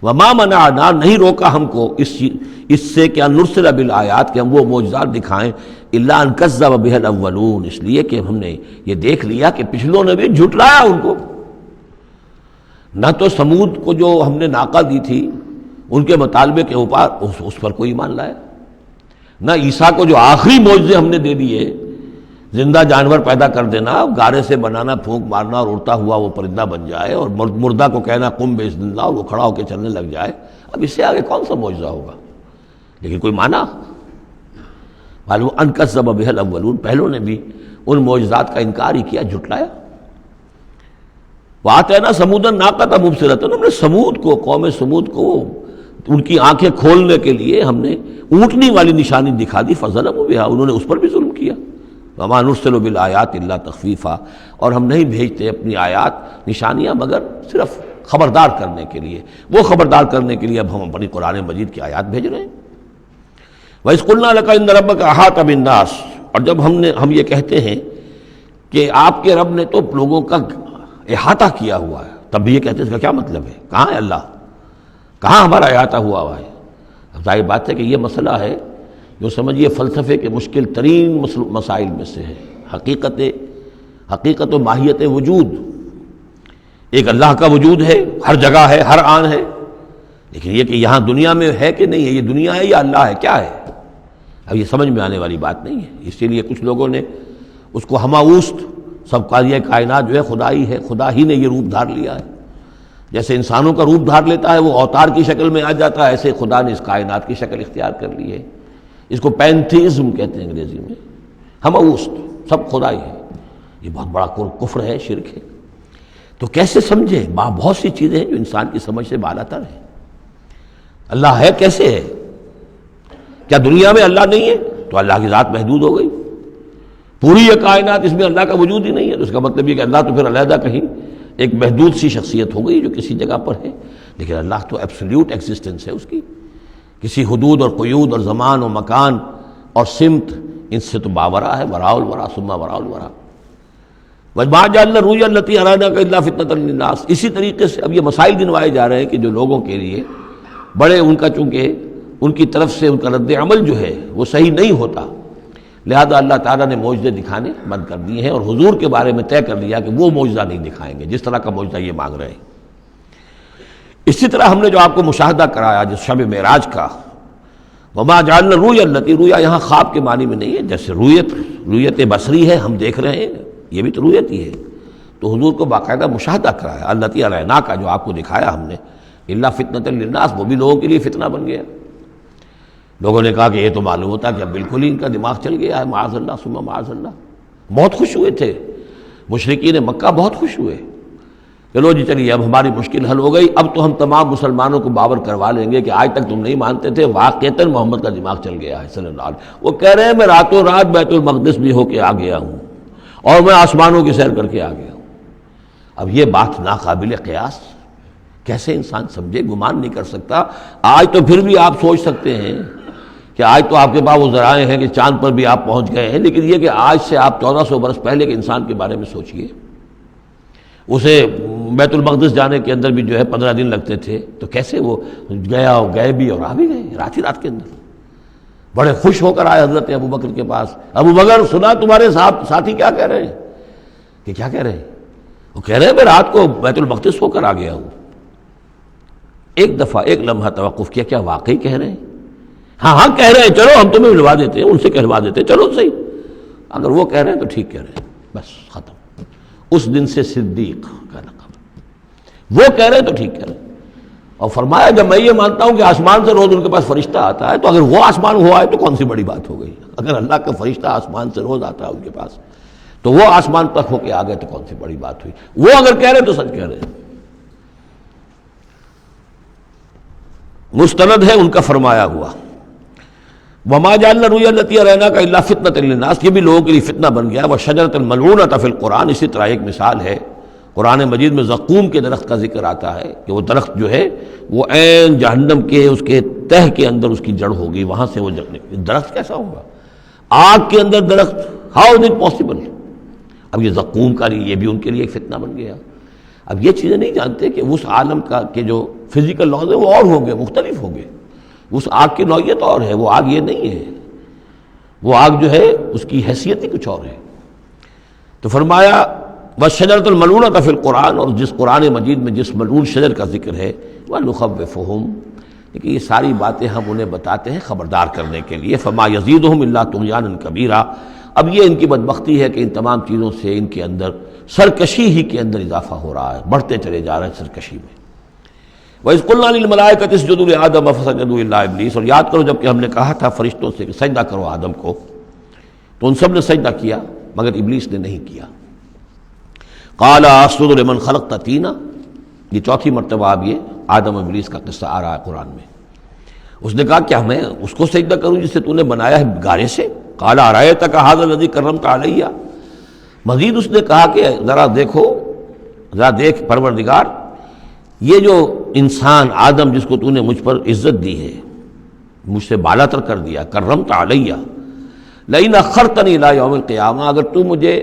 وما منعنا، نہیں روکا ہم کو اس سے کہ ان نرسل بالآیات، کہ ہم وہ معجزات دکھائیں، الا ان کذب بها الاولون، اس لیے کہ ہم نے یہ دیکھ لیا کہ پچھلوں نے بھی جھٹلایا ان کو. نہ تو سمود کو جو ہم نے ناقہ دی تھی ان کے مطالبے کے اوپر اس پر کوئی ایمان لایا، نہ عیسیٰ کو جو آخری معجزے ہم نے دے دیے، زندہ جانور پیدا کر دینا، گارے سے بنانا، پھونک مارنا اور اڑتا ہوا وہ پرندہ بن جائے، اور مردہ کو کہنا قم باذن اللہ، اور وہ کھڑا ہو کے چلنے لگ جائے. اب اس سے آگے کون سا معجزہ ہوگا؟ لیکن کوئی مانا معلوم ان کذب بها الاولون، پہلوں نے بھی ان معجزات کا انکار ہی کیا، جھٹلایا. وآتینا ثمود الناقۃ مبصرۃ، ہم نے سمود کو، قوم سمود کو، ان کی آنکھیں کھولنے کے لیے ہم نے اونٹنی والی نشانی دکھا دی. فظلموا بها، انہوں نے اس پر بھی ظلم کیا. وما نرسل بالآیات الا تخفیفا، اور ہم نہیں بھیجتے اپنی آیات نشانیاں مگر صرف خبردار کرنے کے لیے. وہ خبردار کرنے کے لیے اب ہم اپنی قرآن مجید کی آیات بھیج رہے ہیں. وَإِذْ قُلْنَا لَكَ إِنَّ رَبَّكَ أَحَاطَ بِالنَّاسِ، اور جب ہم یہ کہتے ہیں کہ آپ کے رب نے تو لوگوں کا احاطہ کیا ہوا ہے، تب بھی یہ کہتے ہیں اس کا کیا مطلب ہے؟ کہاں ہے اللہ؟ کہاں ہمارا احاطہ ہوا ہے؟ اب ظاہر بات ہے کہ یہ مسئلہ ہے جو سمجھیے فلسفے کے مشکل ترین مسائل میں سے ہے. حقیقت و ماہیت وجود. ایک اللہ کا وجود ہے، ہر جگہ ہے، ہر آن ہے، لیکن یہ کہ یہاں دنیا میں ہے کہ نہیں ہے، یہ دنیا ہے یا اللہ ہے، کیا ہے؟ اب یہ سمجھ میں آنے والی بات نہیں ہے. اسی لیے کچھ لوگوں نے اس کو ہماوست، سب کا یہ کائنات جو ہے خدا ہی ہے، خدا ہی نے یہ روپ دھار لیا ہے. جیسے انسانوں کا روپ دھار لیتا ہے، وہ اوتار کی شکل میں آ جاتا ہے، ایسے خدا نے اس کائنات کی شکل اختیار کر لی ہے. اس کو پینتھیزم کہتے ہیں انگریزی میں، ہماوست، سب خدا ہی ہے. یہ بہت بڑا کفر ہے، شرک ہے. تو کیسے سمجھے؟ بہت سی چیزیں ہیں جو انسان کی سمجھ سے بالا تر ہیں. اللہ ہے کیسے ہے؟ کیا دنیا میں اللہ نہیں ہے تو اللہ کی ذات محدود ہو گئی؟ پوری یہ کائنات، اس میں اللہ کا وجود ہی نہیں ہے تو اس کا مطلب یہ کہ اللہ تو پھر علیحدہ کہیں ایک محدود سی شخصیت ہو گئی جو کسی جگہ پر ہے. لیکن اللہ تو ایبسلیوٹ ایگزسٹنس ہے اس کی، کسی حدود اور قیود اور زمان و مکان اور سمت ان سے تو باورا ہے. وراء الورا ثم وراء الورا. وَمَا جَعَلْنَا الرُّؤْيَا الَّتِي أَرَيْنَاكَ إِلَّا فِتْنَةً لِلنَّاسِ. اسی طریقے سے اب یہ مسائل گنوائے جا رہے ہیں کہ جو لوگوں کے لیے بڑے، ان کا چونکہ ان کی طرف سے ان کا رد عمل جو ہے وہ صحیح نہیں ہوتا، لہذا اللہ تعالیٰ نے معجزے دکھانے بند کر دیے ہیں، اور حضور کے بارے میں طے کر لیا کہ وہ معجزہ نہیں دکھائیں گے جس طرح کا معجزہ یہ مانگ رہے ہیں. اسی طرح ہم نے جو آپ کو مشاہدہ کرایا جس شب معراج کا، وما جعلنا الرؤیا التي، رؤیا یہاں خواب کے معنی میں نہیں ہے، جیسے رؤیت بصری ہے، ہم دیکھ رہے ہیں، یہ بھی تو رؤیت ہی ہے، تو حضور کو باقاعدہ مشاہدہ کرایا، التي اریناک کا جو آپ کو دکھایا ہم نے، الا فتنۃ للناس، وہ بھی لوگوں کے لیے فتنہ بن گیا۔ لوگوں نے کہا کہ یہ تو معلوم ہوتا کہ اب بالکل ہی ان کا دماغ چل گیا ہے، معاذ اللہ ثم معاذ اللہ۔ بہت خوش ہوئے تھے مشرکین مکہ، بہت خوش ہوئے، چلو جی چلیے اب ہماری مشکل حل ہو گئی، اب تو ہم تمام مسلمانوں کو باور کروا لیں گے کہ آج تک تم نہیں مانتے تھے، واقعتاً محمد کا دماغ چل گیا ہے صلی اللہ علیہ وسلم۔ وہ کہہ رہے ہیں میں راتوں رات بیت المقدس بھی ہو کے آ گیا ہوں اور میں آسمانوں کی سیر کر کے آ گیا ہوں۔ اب یہ بات ناقابل قیاس، کیسے انسان سمجھے، گمان نہیں کر سکتا۔ آج تو پھر بھی آپ سوچ سکتے ہیں کہ آج تو آپ کے پاس وہ ذرائع ہیں کہ چاند پر بھی آپ پہنچ گئے ہیں، لیکن یہ کہ آج سے آپ 1400 برس پہلے کے انسان کے بارے میں سوچئے، اسے بیت المقدس جانے کے اندر بھی جو ہے 15 دن لگتے تھے، تو کیسے وہ گیا اور گئے بھی اور آ بھی گئے رات ہی رات کے اندر۔ بڑے خوش ہو کر آئے حضرت ابو بکر کے پاس، ابو بکر سنا تمہارے ساتھی کیا کہہ رہے ہیں؟ کہ کیا کہہ رہے ہیں؟ وہ کہہ رہے ہیں میں رات کو بیت المقدس ہو کر آ گیا ہوں۔ ایک دفعہ ایک لمحہ توقف کیا، کیا واقعی کہہ رہے ہیں؟ ہاں کہہ رہے ہیں، چلو ہم تمہیں ملوا دیتے ہیں، ان سے کہلوا دیتے ہیں، چلو صحیح، اگر وہ کہہ رہے ہیں تو ٹھیک کہہ رہے ہیں، بس ختم۔ اس دن سے صدیق کا لقب، وہ کہہ رہے ہیں تو ٹھیک کہہ رہے ہیں۔ اور فرمایا جب میں یہ مانتا ہوں کہ آسمان سے روز ان کے پاس فرشتہ آتا ہے، تو اگر وہ آسمان ہوا ہے تو کون سی بڑی بات ہو گئی؟ اگر اللہ کا فرشتہ آسمان سے روز آتا ہے ان کے پاس، تو وہ آسمان تک ہو کے آ گئے تو کون سی بڑی بات ہوئی؟ وہ اگر کہہ رہے تو سچ کہہ رہے ہیں۔ مستند ہے ان کا فرمایا ہوا، وما جعلنا الرؤیا التي اریناک الا فتنۃ للناس، یہ بھی لوگوں کے لیے فتنہ بن گیا۔ وشجرۃ ملعونۃ فی القرآن، اسی طرح ایک مثال ہے قرآن مجید میں زقوم کے درخت کا ذکر آتا ہے کہ وہ درخت جو ہے وہ عین جہنم کے اس کے تہ کے اندر اس کی جڑ ہوگی، وہاں سے وہ درخت کیسا ہوگا؟ آگ کے اندر درخت، ہاؤ از اٹ پاسبل؟ اب یہ زقوم کا یہ بھی ان کے لیے ایک فتنہ بن گیا۔ اب یہ چیزیں نہیں جانتے کہ اس عالم کا کہ جو فزیکل لاز ہے وہ اور ہوں گے، مختلف ہوں گے، اس آگ کی نوعیت اور ہے، وہ آگ یہ نہیں ہے، وہ آگ جو ہے اس کی حیثیت ہی کچھ اور ہے۔ تو فرمایا وَالشَّجَرَةُ الْمَلْعُونَةَ فِي الْقُرْآنِ، اور جس قرآن مجید میں جس ملعون شجر کا ذکر ہے، وَنُخَوِّفُهُمْ، لیکن یہ ساری باتیں ہم انہیں بتاتے ہیں خبردار کرنے کے لیے، فَمَا يَزِيدُهُمْ إِلَّا طُغْيَانًا كَبِيرًا۔ اب یہ ان کی بدبختی ہے کہ ان تمام چیزوں سے ان کے اندر سرکشی ہی کے اندر اضافہ ہو رہا ہے، بڑھتے چلے جا رہے ہیں سرکشی میں۔ وَإِذْ قُلْنَا لِلْمَلَائِكَةِ اسْجُدُوا لِآدَمَ فَسَجَدُوا إِلَّا إِبْلِيسَ، اور یاد کرو جب کہ ہم نے کہا تھا فرشتوں سے کہ سجدہ کرو آدم کو، تو ان سب نے سجدہ کیا مگر ابلیس نے نہیں کیا۔ قَالَ أَسْجُدُ لِمَنْ خَلَقْتَ طِينًا، یہ چوتھی مرتبہ اب یہ آدم ابلیس کا قصہ آ رہا ہے قرآن میں۔ اس نے کہا کیا میں اس کو سجدہ کروں جسے تو نے بنایا ہے گارے سے؟ قَالَ أَرَأَيْتَكَ هَذَا الَّذِي كَرَّمْتَ عَلَيَّ، مزید اس نے کہا کہ ذرا دیکھو، ذرا دیکھ پروردگار، یہ جو انسان آدم جس کو تو نے مجھ پر عزت دی ہے، مجھ سے بالا تر کر دیا، کرمت علیہ، لئن اخرتنی الی یوم القیامہ، اگر تو مجھے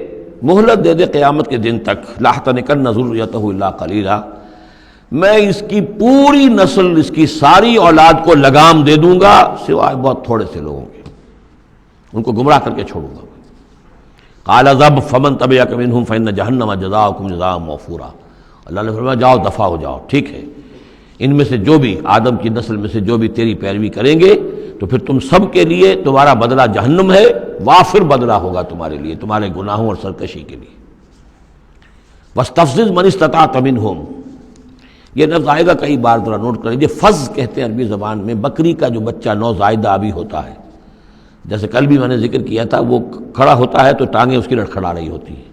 مہلت دے دے قیامت کے دن تک، لاحتنکن ذریتہ الا قلیلا، میں اس کی پوری نسل، اس کی ساری اولاد کو لگام دے دوں گا سوائے بہت تھوڑے سے لوگوں کے، ان کو گمراہ کر کے چھوڑوں گا۔ قال اذهب فمن تبعك منهم فإن جہنم جزاؤکم جزاء موفورا، اللہ نے فرمایا جاؤ دفع ہو جاؤ، ٹھیک ہے، ان میں سے جو بھی آدم کی نسل میں سے جو بھی تیری پیروی کریں گے تو پھر تم سب کے لیے تمہارا بدلہ جہنم ہے، وافر بدلہ ہوگا تمہارے لیے، تمہارے گناہوں اور سرکشی کے لیے۔ واستفزز من استطعت منهم، یہ لفظ آئے گا کئی بار، ذرا نوٹ کر لیجیے۔ فز کہتے ہیں عربی زبان میں بکری کا جو بچہ نوزائیدہ ابھی ہوتا ہے، جیسے کل بھی میں نے ذکر کیا تھا، وہ کھڑا ہوتا ہے تو ٹانگیں اس کی لڑکھڑا رہی ہوتی ہیں،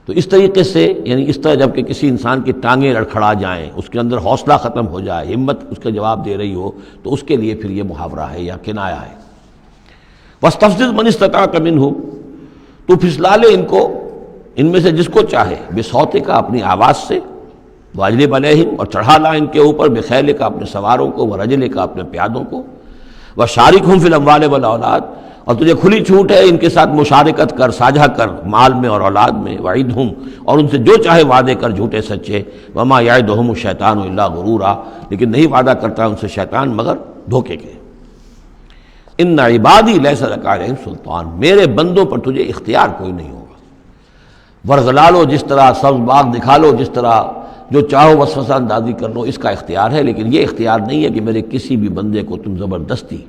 تو اس طریقے سے یعنی اس طرح جب کہ کسی انسان کی ٹانگیں لڑکھڑا جائیں، اس کے اندر حوصلہ ختم ہو جائے، ہمت اس کا جواب دے رہی ہو، تو اس کے لیے پھر یہ محاورہ ہے یا کنایا ہے۔ واستفزز من استطعت منهم، تو پھسلا لے ان کو، ان میں سے جس کو چاہے، بصوتک، اپنی آواز سے، واجلب علیہم، اور چڑھا لا ان کے اوپر، بخیلک، اپنے سواروں کو، ورجلک، اپنے پیادوں کو، وشارکہم فی الاموال والاولاد، اور تجھے کھلی چھوٹ ہے ان کے ساتھ مشارکت کر، ساجھا کر مال میں اور اولاد میں، وعدہم، اور ان سے جو چاہے وعدے کر جھوٹے سچے، وما یعدہم الشیطان الا غرورا، لیکن نہیں وعدہ کرتا ان سے شیطان مگر دھوکے کے۔ ان عبادی لیس لک علیہم سلطان، میرے بندوں پر تجھے اختیار کوئی نہیں ہوگا۔ ورغلا لو، جس طرح سبز باغ دکھا لو، جس طرح جو چاہو وسوسہ اندازی کر لو، اس کا اختیار ہے، لیکن یہ اختیار نہیں ہے کہ میرے کسی بھی بندے کو تم زبردستی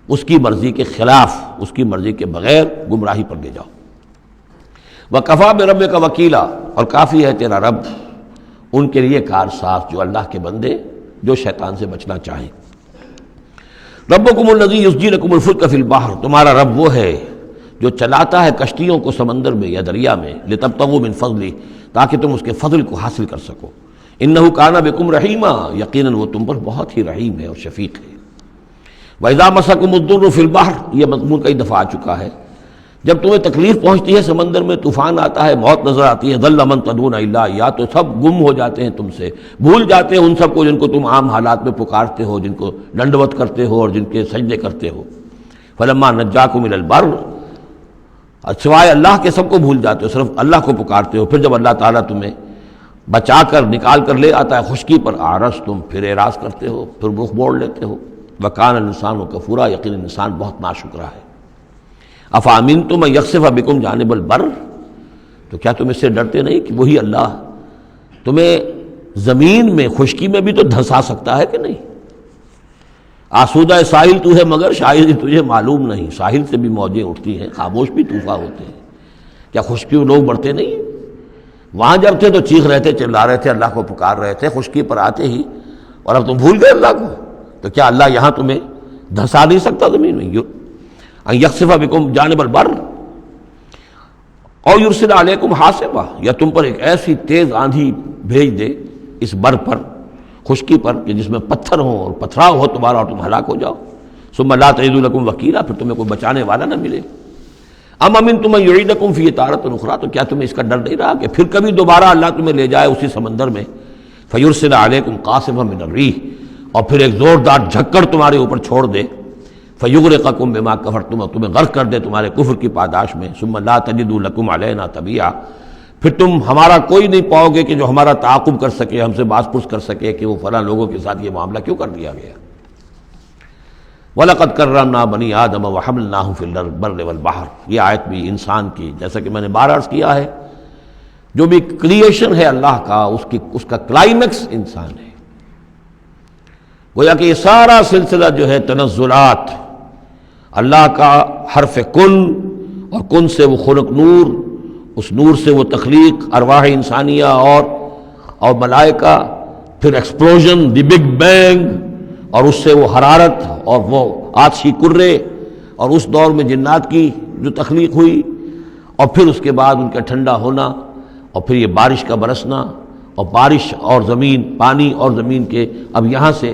اس کی مرضی کے خلاف، اس کی مرضی کے بغیر گمراہی پر لے جاؤ۔ وَكَفَىٰ بِرَبِّكَ وَكِيلًا، اور کافی ہے تیرا رب ان کے لیے کارساز جو اللہ کے بندے جو شیطان سے بچنا چاہیں۔ ربکم الذی یسجی لکم الفلک فی البحر، تمہارا رب وہ ہے جو چلاتا ہے کشتیوں کو سمندر میں یا دریا میں، لتبتغوا من فضلہ، تاکہ تم اس کے فضل کو حاصل کر سکو۔ انہ کان بکم رحیما، یقیناً وہ تم پر بہت ہی رحیم ہے اور شفیق ہے۔ وَإِذَا مَسَكُمُ الضُّرُّ فِي الْبَحْرِ، یہ مضمون کئی دفعہ آ چکا ہے، جب تمہیں تکلیف پہنچتی ہے سمندر میں، طوفان آتا ہے، موت نظر آتی ہے، ضل من تدعون الا اياه، تو سب گم ہو جاتے ہیں تم سے، بھول جاتے ہیں ان سب کو جن کو تم عام حالات میں پکارتے ہو، جن کو ڈنڈوت کرتے ہو اور جن کے سجدے کرتے ہو۔ فلما نجاکم الى البر، سوائے اللہ کے سب کو بھول جاتے ہو، صرف اللہ کو پکارتے ہو۔ پھر جب اللہ تعالیٰ تمہیں بچا کر نکال کر لے آتا ہے خشکی پر، اعرض تم پھر اعراض کرتے ہو، پھر رخ موڑ لیتے ہو۔ وکان الانسان کفورا، یقین انسان بہت ناشکرا ہے۔ افامنتم ان یخسف بکم جانب البر، تو کیا تم اس سے ڈرتے نہیں کہ وہی اللہ تمہیں زمین میں خشکی میں بھی تو دھنسا سکتا ہے کہ نہیں؟ آسودہ ساحل تو ہے مگر شاید تجھے معلوم نہیں، ساحل سے بھی موجیں اٹھتی ہیں، خاموش بھی طوفان ہوتے ہیں، کیا خشکی میں لوگ بڑھتے نہیں؟ وہاں جب تھے تو چیخ رہے تھے، چلا رہے تھے، اللہ کو پکار رہے تھے، خشکی پر آتے ہی اور اب تم بھول گئے اللہ کو، تو کیا اللہ یہاں تمہیں دھنسا نہیں سکتا زمین میں؟ ان یخسف بکم جانب البر اور یرسل علیکم حاصبا، یا تم پر ایک ایسی تیز آندھی بھیج دے اس بر پر، خشکی پر، کہ جس میں پتھر ہوں اور پتھراؤ ہو تمہارا اور تم ہلاک ہو جاؤ۔ ثم لا تجدوا لکم وکیلا، پھر تمہیں کوئی بچانے والا نہ ملے۔ ام امنتم ان یعیدکم فیہ تارۃ اخری، تو کیا تمہیں اس کا ڈر نہیں رہا کہ پھر کبھی دوبارہ اللہ تمہیں لے جائے اسی سمندر میں؟ فیرسل علیکم قاصفا من الریح، اور پھر ایک زوردار جھکڑ تمہارے اوپر چھوڑ دے، فیغرقکم بما کفرتم، تمہیں غرق کر دے تمہارے کفر کی پاداش میں۔ ثم لا تجدوا لکم علینا تبیعا، پھر تم ہمارا کوئی نہیں پاؤ گے کہ جو ہمارا تعاقب کر سکے، ہم سے باز پرس کر سکے کہ وہ فلاں لوگوں کے ساتھ یہ معاملہ کیوں کر دیا گیا۔ وَلَقَدْ كَرَّمْنَا بَنِي آدَمَ وَحَمَلْنَاهُمْ فِي الْبَرِّ وَالْبَحْرِ، یہ آیت بھی انسان کی، جیسا کہ میں نے بار عرض کیا ہے، جو بھی کریشن ہے اللہ کا، اس کا کلائمیکس انسان ہے۔ گویا کہ یہ سارا سلسلہ جو ہے تنزلات، اللہ کا حرف کن، اور کن سے وہ خلق نور، اس نور سے وہ تخلیق ارواح انسانیہ اور ملائکہ، پھر ایکسپلوژن، دی بگ بینگ، اور اس سے وہ حرارت اور وہ آتشی کرے، اور اس دور میں جنات کی جو تخلیق ہوئی، اور پھر اس کے بعد ان کا ٹھنڈا ہونا، اور پھر یہ بارش کا برسنا، اور بارش اور زمین، پانی اور زمین کے اب یہاں سے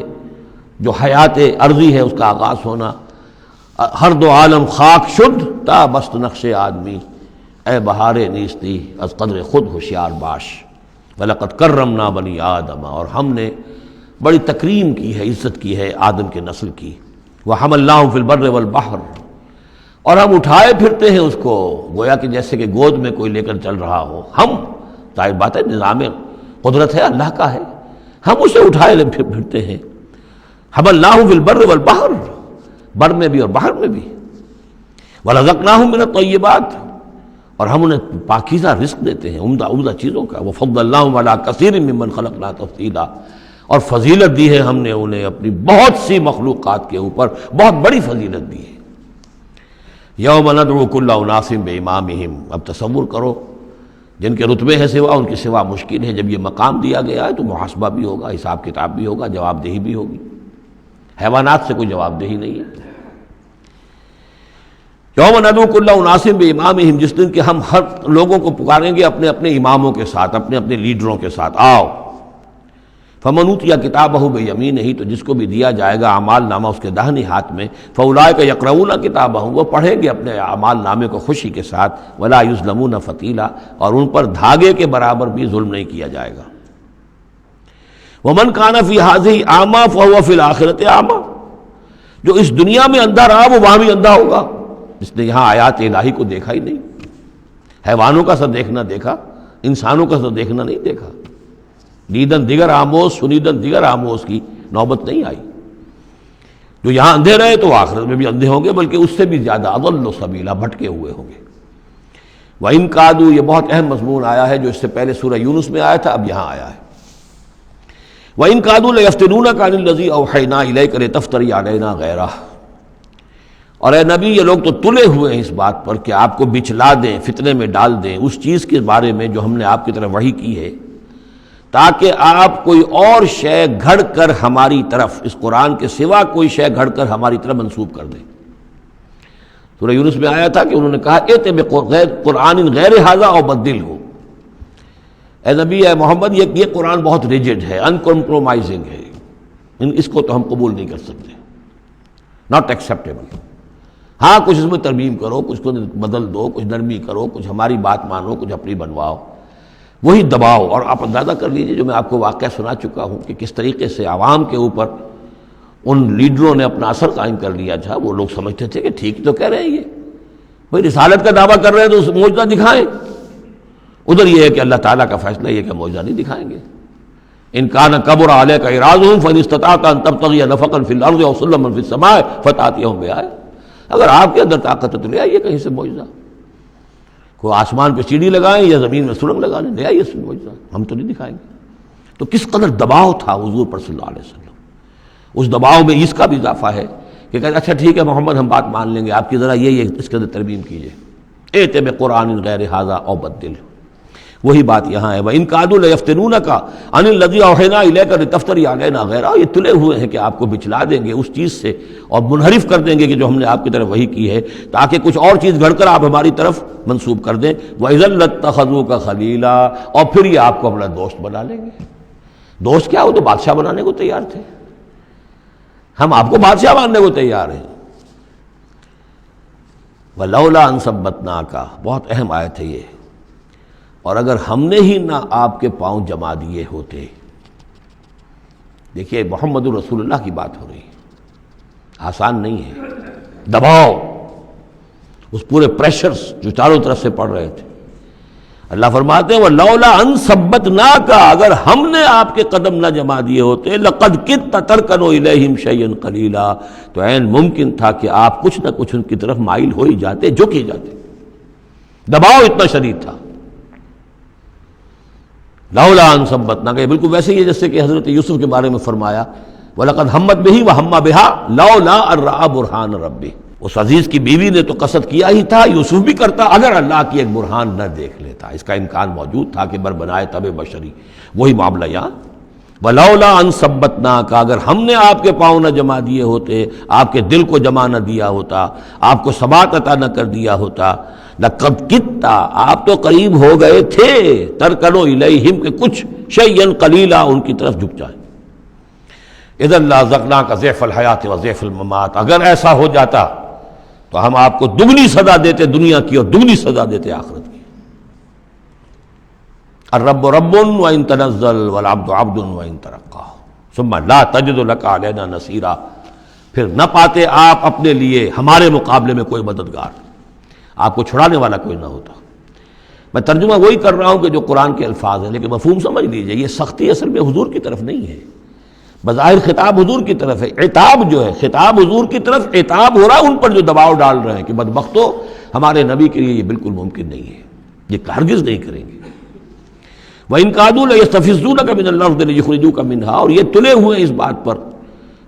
جو حیات ارضی ہے اس کا آغاز ہونا۔ ہر دو عالم خاک شد تا بست نقش آدمی، اے بہار نیستی از قدر خود ہوشیار باش۔ وَلَقَدْ كَرَّمْنَا بَنِي آدَمَ، اور ہم نے بڑی تکریم کی ہے، عزت کی ہے آدم کے نسل کی۔ وَحَمَلْنَاهُمْ فِي الْبَرِّ وَالْبَحْرِ، اور ہم اٹھائے پھرتے ہیں اس کو، گویا کہ جیسے کہ گود میں کوئی لے کر چل رہا ہو۔ ہم، ظاہر بات ہے نظام قدرت ہے اللہ کا ہے، ہم اسے اٹھائے پھرتے ہیں۔ حَمَلْنَاهُمْ فِي الْبَرِّ وَالْبَحْرِ، بر میں بھی اور بحر میں بھی۔ وَرَزَقْنَاهُمْ مِنَ الطَّيِّبَاتِ، اور ہم انہیں پاکیزہ رزق دیتے ہیں، عمدہ چیزوں کا۔ وَفَضَّلْنَاهُمْ عَلَىٰ كَثِيرٍ مِّمَّنْ خَلَقْنَا تَفْضِيلًا، اور فضیلت دی ہے ہم نے انہیں اپنی بہت سی مخلوقات کے اوپر، بہت بڑی فضیلت دی ہے۔ یوم ندعو کل اناس بامامہم، اب تصور کرو جن کے رتبے ہیں سوا، ان کی سوا مشکل ہے، جب یہ مقام دیا گیا ہے تو محاسبہ بھی ہوگا، حساب کتاب بھی ہوگا، جواب دہی بھی ہوگی۔ حیوانات سے کوئی جواب دہی نہیں ہے۔ یوم ندعو کل اناس بامامہم، جس دن کہ ہم ہر لوگوں کو پکاریں گے اپنے اپنے اماموں کے ساتھ، اپنے اپنے لیڈروں کے ساتھ، آؤ۔ فمن اوتی کتابہ بیمینہ، تو جس کو بھی دیا جائے گا اعمال نامہ اس کے داہنے ہاتھ میں، فاولئک یقرؤون کتابہ، وہ پڑھیں گے اپنے اعمال نامے کو خوشی کے ساتھ، ولا یظلمون فتیلا، اور ان پر دھاگے کے برابر بھی ظلم نہیں کیا جائے گا۔ ومن کان فی ہذہ اعمی فہو فی الآخرۃ اعمی، جو اس دنیا میں اندھا رہا وہ وہاں بھی اندھا ہوگا، جس نے یہاں آیات الہی کو دیکھا ہی نہیں، حیوانوں کا سا دیکھنا دیکھا، انسانوں کا سا دیکھنا نہیں دیکھا۔ دیدن دیگر آموز، سنیدن دیگر آموز کی نوبت نہیں آئی۔ جو یہاں اندھے رہے تو آخرت میں بھی اندھے ہوں گے، بلکہ اس سے بھی زیادہ اضل سبیلا، بھٹکے ہوئے ہوں گے۔ وَإِن كَادُوا، یہ بہت اہم مضمون آیا ہے جو اس سے پہلے سورہ یونس میں آیا تھا، اب یہاں آیا ہے۔ وَإِن كَادُوا لَيَفْتِنُونَكَ عَنِ الَّذِي أَوْحَيْنَا إِلَيْكَ لِتَفْتَرِيَ عَلَيْنَا غَيْرَهُ، اور اے نبی یہ لوگ تو تلے ہوئے ہیں اس بات پر کہ آپ کو بچلا دیں، فتنے میں ڈال دیں اس چیز کے بارے میں جو ہم نے آپ کی طرف وحی کی ہے، تاکہ آپ کوئی اور شے گھڑ کر ہماری طرف، اس قرآن کے سوا کوئی شے گھڑ کر ہماری طرف منسوب کر دیں۔ سورہ یونس میں آیا تھا کہ انہوں نے کہا ائت بقرآن غیر ھذا او بدلہ، اے نبی اے محمد یہ قرآن بہت ریجڈ ہے، ان کمپرومائزنگ ہے، اس کو تو ہم قبول نہیں کر سکتے، ناٹ ایکسیپٹیبل۔ ہاں کچھ اس میں ترمیم کرو، کچھ کو بدل دو، کچھ نرمی کرو، کچھ ہماری بات مانو، کچھ اپنی بنواؤ، وہی دباؤ۔ اور آپ اندازہ کر لیجئے جو میں آپ کو واقعہ سنا چکا ہوں کہ کس طریقے سے عوام کے اوپر ان لیڈروں نے اپنا اثر قائم کر لیا تھا۔ وہ لوگ سمجھتے تھے کہ ٹھیک تو کہہ رہے ہیں، یہ بھائی رسالت کا دعویٰ کر رہے ہیں تو معجزہ دکھائیں، ادھر یہ ہے کہ اللہ تعالیٰ کا فیصلہ یہ کہ معجزہ نہیں دکھائیں گے۔ ان کان کبر علیک اعراضهم فان استطعت ان تبتغي نفقا في الارض او سلما في السماء فتاتيهم بآية، اگر آپ کے اندر طاقت ہے تو لے آئیے کہیں سے معجزہ، کوئی آسمان پہ سیڑھی لگائیں یا زمین میں سرنگ لگا لیں، لے آئیے اس معجزہ، ہم تو نہیں دکھائیں گے۔ تو کس قدر دباؤ تھا حضور پر صلی اللہ علیہ وسلم۔ اس دباؤ میں اس کا بھی اضافہ ہے کہ کہتے اچھا ٹھیک ہے محمد ہم بات مان لیں گے، آپ کی ذرا یہ اس کے اندر ترمیم کیجیے، ائت بقرآن غیر ھذا او بدلہ۔ وہی بات یہاں ہے، وَإِن كَادُوا لَيَفْتِنُونَكَ عَنِ الَّذِي أَوْحَيْنَا إِلَيْكَ لِتَفْتَرِيَ عَلَيْنَا غَيْرَهُ، یہ تلے ہوئے ہیں کہ آپ کو بچلا دیں گے اس چیز سے اور منحرف کر دیں گے کہ جو ہم نے آپ کی طرف وحی کی ہے، تاکہ کچھ اور چیز گھڑ کر آپ ہماری طرف منسوب کر دیں۔ وَإِذًا لَاتَّخَذُوكَ خَلِيلًا، اور پھر یہ آپ کو اپنا دوست بنا لیں گے۔ دوست کیا، وہ تو بادشاہ بنانے کو تیار تھے، ہم آپ کو بادشاہ ماننے کو تیار ہیں۔ وَلَوْلَا أَن ثَبَّتْنَاكَ، بہت اہم آیت ہے یہ، اور اگر ہم نے ہی نہ آپ کے پاؤں جما دیے ہوتے۔ دیکھیے محمد رسول اللہ کی بات ہو رہی ہے، آسان نہیں ہے، دباؤ، اس پورے پریشرز جو چاروں طرف سے پڑ رہے تھے۔ اللہ فرماتے ہیں وَلَوْلَا أَن ثَبَّتْنَاكَ، اگر ہم نے آپ کے قدم نہ جما دیے ہوتے، لَقَدْ كِدتَّ تَرْكَنُ إِلَيْهِمْ شَيْئًا قَلِيلًا، تو عین ممکن تھا کہ آپ کچھ نہ کچھ ان کی طرف مائل ہو ہی جاتے، جھک ہی جاتے، دباؤ اتنا شدید تھا۔ لولا ان ثبتناک، بالکل ویسے ہی ہے جیسے کہ حضرت یوسف کے بارے میں فرمایا وَلَقَدْ هَمَّتْ بِهِ وَهَمَّ بِهَا لَوْلَا أَن رَأَىٰ بُرْهَانَ رَبِّهِ، اس عزیز کی بیوی نے تو قصد کیا ہی تھا، یوسف بھی کرتا، اگر اللہ کی ایک برہان نہ دیکھ لیتا، اس کا امکان موجود تھا کہ بر بنائے تب بشری، وہی معاملہ یہاں۔ وَلَوْلَا أَن ثَبَّتْنَاكَ، اگر ہم نے آپ کے پاؤں نہ جما دیے ہوتے، آپ کے دل کو جما نہ دیا ہوتا، آپ کو ثبات عطا نہ کر دیا ہوتا، لَقَدْ كِدتَّ، آپ تو قریب ہو گئے تھے، تَرْكَنُ إِلَيْهِمْ کہ کچھ شَيْئًا قَلِيلًا ان کی طرف جھک جائیں۔ اِذًا لَأَذَقْنَاكَ ضِعْفَ الْحَيَاةِ وَضِعْفَ الْمَمَاتِ، اگر ایسا ہو جاتا تو ہم آپ کو دگنی سزا دیتے دنیا کی اور دگنی سزا دیتے آخرت کی۔ الرب رب وإن تنزل والعبد عبد وإن ترقى ثم لا تجد لك علينا نصيرا، پھر نہ پاتے آپ اپنے لیے ہمارے مقابلے میں کوئی مددگار، آپ کو چھڑانے والا کوئی نہ ہوتا۔ میں ترجمہ وہی کر رہا ہوں کہ جو قرآن کے الفاظ ہیں، لیکن مفہوم سمجھ لیجئے، یہ سختی اصل میں حضور کی طرف نہیں ہے، بظاہر خطاب حضور کی طرف ہے، عتاب جو ہے خطاب حضور کی طرف، عتاب ہو رہا ہے ان پر جو دباؤ ڈال رہے ہیں کہ بدبختو، ہمارے نبی کے لیے یہ بالکل ممکن نہیں ہے، یہ ہرگز نہیں کریں گے۔ وَإِن كَادُوا لَيَسْتَفِزُّونَكَ مِنَ الْأَرْضِ لِيُخْرِجُوكَ مِنْهَا، اور یہ تلے ہوئے اس بات پر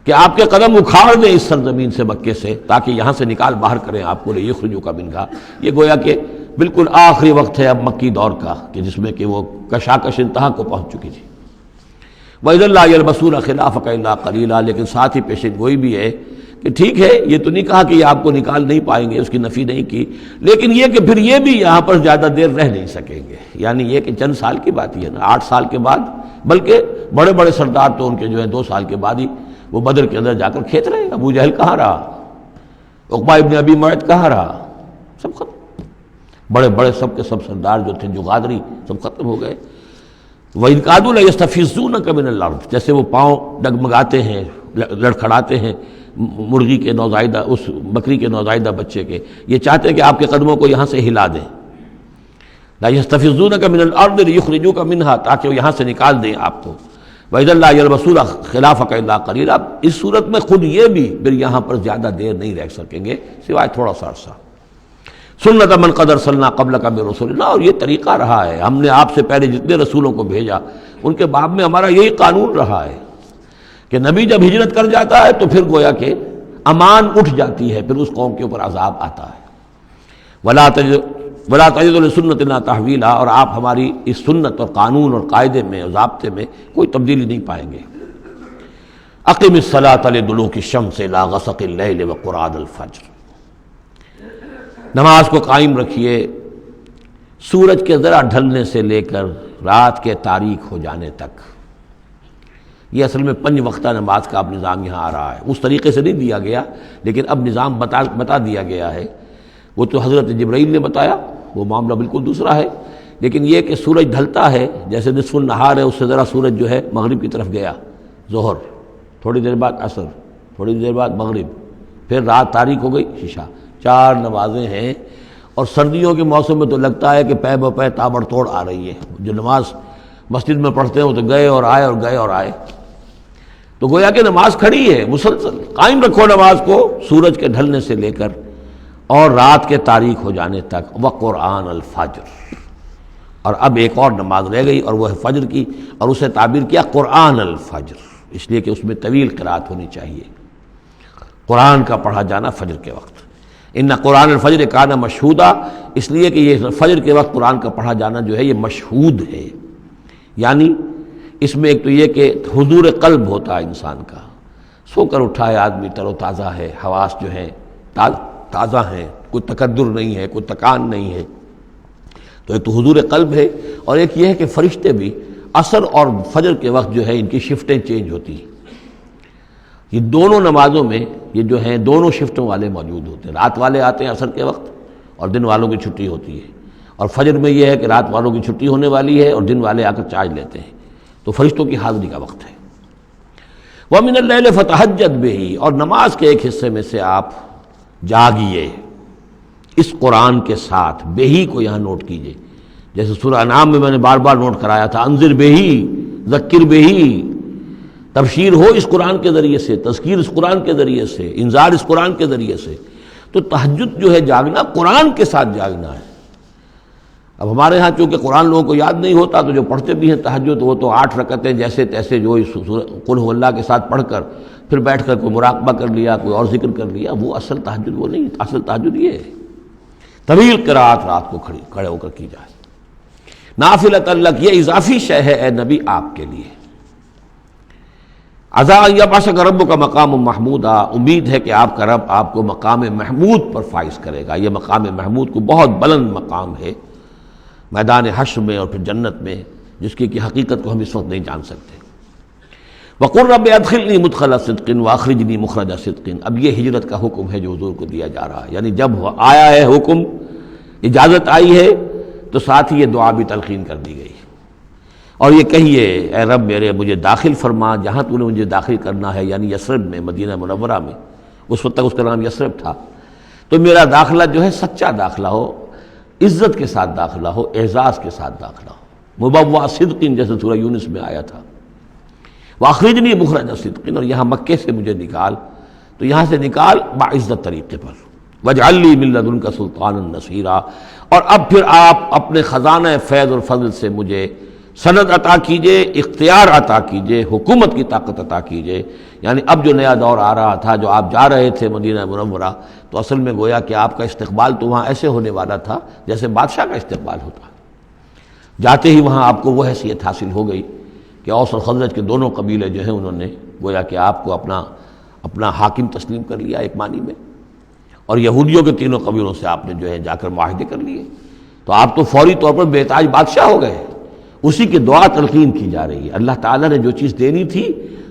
کہ آپ کے قدم اکھاڑ دیں اس سرزمین سے، مکے سے، تاکہ یہاں سے نکال باہر کریں آپ کو، لِيُخْرِجُوكَ مِنْهَا، یہ گویا کہ بالکل آخری وقت ہے اب مکی دور کا کہ جس میں کہ وہ کشاکش انتہا کو پہنچ چکی تھی۔ وَإِذًا لَا يَلْبَسُونَ خِلَافَكَ إِلَّا قَلِيلًا، لیکن ساتھ ہی پیشن گوئی بھی ہے کہ ٹھیک ہے یہ تو نہیں کہا کہ یہ آپ کو نکال نہیں پائیں گے، اس کی نفی نہیں کی، لیکن یہ کہ پھر یہ بھی یہاں پر زیادہ دیر رہ نہیں سکیں گے، یعنی یہ کہ چند سال کی بات ہی ہے نا، 8 سال کے بعد، بلکہ بڑے بڑے سردار تو ان کے جو ہے 2 سال کے بعد ہی وہ بدر کے اندر جا کر کھیت رہے، ابو جہل کہاں رہا، عقبہ ابن ابی معیط کہاں رہا، سب ختم، بڑے بڑے سب کے سب سردار جو تھے جو غادری سب ختم ہو گئے۔ وَإِن كَادُوا لَيَسْتَفِزُّونَكَ مِنَ الْأَرْضِ، جیسے وہ پاؤں ڈگمگاتے ہیں، لڑکھڑاتے ہیں مرغی کے نوزائیدہ، اس بکری کے نوزائیدہ بچے کے، یہ چاہتے ہیں کہ آپ کے قدموں کو یہاں سے ہلا دیں، لا يستفزونك من الارض ليخرجوك منها، تاکہ وہ یہاں سے نکال دیں آپ کو۔ وَإِذًا لَا يَلْبَسُونَ خِلَافَكَ إِلَّا قَلِيلًا، اس صورت میں خود یہ بھی پھر یہاں پر زیادہ دیر نہیں رہ سکیں گے سوائے تھوڑا سا عرصہ۔ سنت من قد ارسلنا قبلک من رسلنا، اور یہ طریقہ رہا ہے، ہم نے آپ سے پہلے جتنے رسولوں کو بھیجا ان کے باب میں ہمارا یہی قانون رہا ہے کہ نبی جب ہجرت کر جاتا ہے تو پھر گویا کہ امان اٹھ جاتی ہے، پھر اس قوم کے اوپر عذاب آتا ہے۔ ولا تجد لسنتنا تحویلا، اور آپ ہماری اس سنت اور قانون اور قاعدے میں اور ضابطے میں کوئی تبدیلی نہیں پائیں گے۔ اقم الصلاۃ لدلوک الشمس الی غسق اللیل وقرآن الفجر، نماز کو قائم رکھیے سورج کے ذرا ڈھلنے سے لے کر رات کے تاریک ہو جانے تک۔ یہ اصل میں 5 وقتہ نماز کا اب نظام یہاں آ رہا ہے، اس طریقے سے نہیں دیا گیا لیکن اب نظام بتا دیا گیا ہے۔ وہ تو حضرت جبرائیل نے بتایا، وہ معاملہ بالکل دوسرا ہے، لیکن یہ کہ سورج ڈھلتا ہے، جیسے نصف النہار ہے، اس سے ذرا سورج جو ہے مغرب کی طرف گیا، ظہر، تھوڑی دیر بعد عصر، تھوڑی دیر بعد مغرب، پھر رات تاریک ہو گئی، عشاء، 4 نمازیں ہیں۔ اور سردیوں کے موسم میں تو لگتا ہے کہ پے بپے تابڑ توڑ آ رہی ہے، جو نماز مسجد میں پڑھتے ہیں وہ تو گئے اور آئے اور گئے اور آئے، تو گویا کہ نماز کھڑی ہے مسلسل۔ قائم رکھو نماز کو سورج کے ڈھلنے سے لے کر اور رات کے تاریک ہو جانے تک، وقرآن الفجر۔ اور اب ایک اور نماز رہ گئی اور وہ ہے فجر کی، اور اسے تعبیر کیا قرآن الفجر، اس لیے کہ اس میں طویل قرات ہونی چاہیے، قرآن کا پڑھا جانا فجر کے وقت۔ ان قرآن الفجر کان مشہودا، اس لیے کہ یہ فجر کے وقت قرآن کا پڑھا جانا جو ہے یہ مشہود ہے، یعنی اس میں ایک تو یہ کہ حضور قلب ہوتا ہے انسان کا، سو کر اٹھا ہے آدمی، تر و تازہ ہے، حواس جو ہیں تازہ ہیں، کوئی تکدر نہیں ہے، کوئی تکان نہیں ہے، تو ایک تو حضور قلب ہے، اور ایک یہ ہے کہ فرشتے بھی عصر اور فجر کے وقت جو ہے ان کی شفٹیں چینج ہوتی ہیں۔ یہ دونوں نمازوں میں یہ جو ہیں دونوں شفٹوں والے موجود ہوتے ہیں، رات والے آتے ہیں عصر کے وقت اور دن والوں کی چھٹی ہوتی ہے، اور فجر میں یہ ہے کہ رات والوں کی چھٹی ہونے والی ہے اور دن والے آ کر چارج لیتے ہیں، تو فرشتوں کی حاضری کا وقت ہے۔ وَمِنَ اللَّيْلِ فَتَہَجَّدْ بِهِ، اور نماز کے ایک حصے میں سے آپ جاگیے اس قرآن کے ساتھ، بہی کو یہاں نوٹ کیجئے، جیسے سورہ انعام میں نے بار بار نوٹ کرایا تھا، انذر بہی ذکر بہی، تبشیر ہو اس قرآن کے ذریعے سے، تذکیر اس قرآن کے ذریعے سے، انذار اس قرآن کے ذریعے سے۔ تو تہجد جو ہے جاگنا قرآن کے ساتھ جاگنا ہے۔ اب ہمارے ہاں چونکہ قرآن لوگوں کو یاد نہیں ہوتا تو جو پڑھتے بھی ہیں تہجد وہ تو 8 رکعتیں جیسے تیسے جو قل هو اللہ کے ساتھ پڑھ کر پھر بیٹھ کر کوئی مراقبہ کر لیا، کوئی اور ذکر کر لیا، وہ اصل تہجد وہ نہیں، اصل تہجد یہ ہے طویل قرات رات کو کھڑے ہو کر کی جائے۔ نافلۃ لک، یہ اضافی شے ہے اے نبی آپ کے لیے۔ عسیٰ ان یبعثک ربک مقام محمودا، امید ہے کہ آپ کا رب آپ کو مقام محمود پر فائز کرے گا۔ یہ مقام محمود کو بہت بلند مقام ہے میدان حشر میں اور پھر جنت میں، جس کی حقیقت کو ہم اس وقت نہیں جان سکتے۔ وَقُلْ رَبِّ أَدْخِلْنِي مُدْخَلَ صِدْقٍ وَأَخْرِجْنِي مُخْرَجَ صِدْقٍ، اب یہ ہجرت کا حکم ہے جو حضور کو دیا جا رہا ہے، یعنی جب آیا ہے حکم، اجازت آئی ہے، تو ساتھ ہی یہ دعا بھی تلقین کر دی گئی، اور یہ کہیے اے رب میرے مجھے داخل فرما جہاں تو نے مجھے داخل کرنا ہے، یعنی یثرب میں، مدینہ منورہ میں، اس وقت تک اس کا نام یثرب تھا، تو میرا داخلہ جو ہے سچا داخلہ ہو، عزت کے ساتھ داخلہ ہو، اعزاز کے ساتھ داخلہ ہو، مبوع صدق جیسے سورہ یونس میں آیا تھا، وَأَخْرِجْنِي مُخْرَجَ صِدْقٍ، اور یہاں مکے سے مجھے نکال، تو یہاں سے نکال باعزت طریقے پر، وَاجْعَلْ لِي مِن لَّدُنْكَ سُلْطَانًا نَصِيرًا، اور اب پھر آپ اپنے خزانہ فیض اور فضل سے مجھے سند عطا کیجئے، اختیار عطا کیجئے، حکومت کی طاقت عطا کیجئے۔ یعنی اب جو نیا دور آ رہا تھا، جو آپ جا رہے تھے مدینہ منورہ، تو اصل میں گویا کہ آپ کا استقبال تو وہاں ایسے ہونے والا تھا جیسے بادشاہ کا استقبال ہوتا، جاتے ہی وہاں آپ کو وہ حیثیت حاصل ہو گئی کہ اوس اور خزرج کے دونوں قبیلے جو ہیں انہوں نے گویا کہ آپ کو اپنا حاکم تسلیم کر لیا ایک معنی میں، اور یہودیوں کے تینوں قبیلوں سے آپ نے جو ہے جا کر معاہدے کر لیے، تو آپ تو فوری طور پر بے تاج بادشاہ ہو گئے۔ اسی کی دعا تلقین کی جا رہی ہے، اللہ تعالیٰ نے جو چیز دینی تھی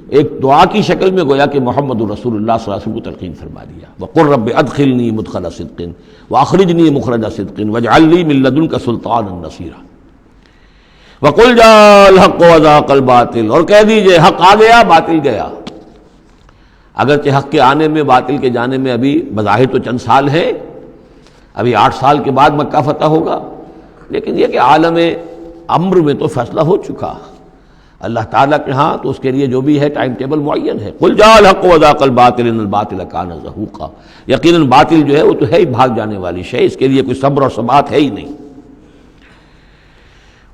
ایک دعا کی شکل میں گویا کہ محمد رسول اللہ صلی اللہ علیہ وسلم کو تلقین فرما دیا۔ وَقُلْ رَبِّ أَدْخِلْنِي مُدْخَلَ صِدْقٍ وَأَخْرِجْنِي مُخْرَجَ صِدْقٍ وَاجْعَلْ لِي مِن لَّدُنْكَ سُلْطَانًا نَصِيرًا۔ وَقُلْ جَاءَ الْحَقُّ وَزَهَقَ الْبَاطِلُ، اور کہہ دیجئے حق آ گیا باطل گیا۔ اگرچہ حق کے آنے میں باطل کے جانے میں ابھی بظاہر تو چند سال ہے، ابھی 8 سال کے بعد مکہ فتح ہوگا، لیکن یہ کہ عالم امر میں تو فیصلہ ہو چکا اللہ تعالیٰ کے ہاں، تو اس کے لیے جو بھی ہے ٹائم ٹیبل معین ہے۔ قل جاء الحق وزهق الباطل ان الباطل کان زہوقا، یقیناً باطل جو ہے وہ تو ہے ہی بھاگ جانے والی شے، اس کے لیے کوئی صبر اور ثبات ہے ہی نہیں۔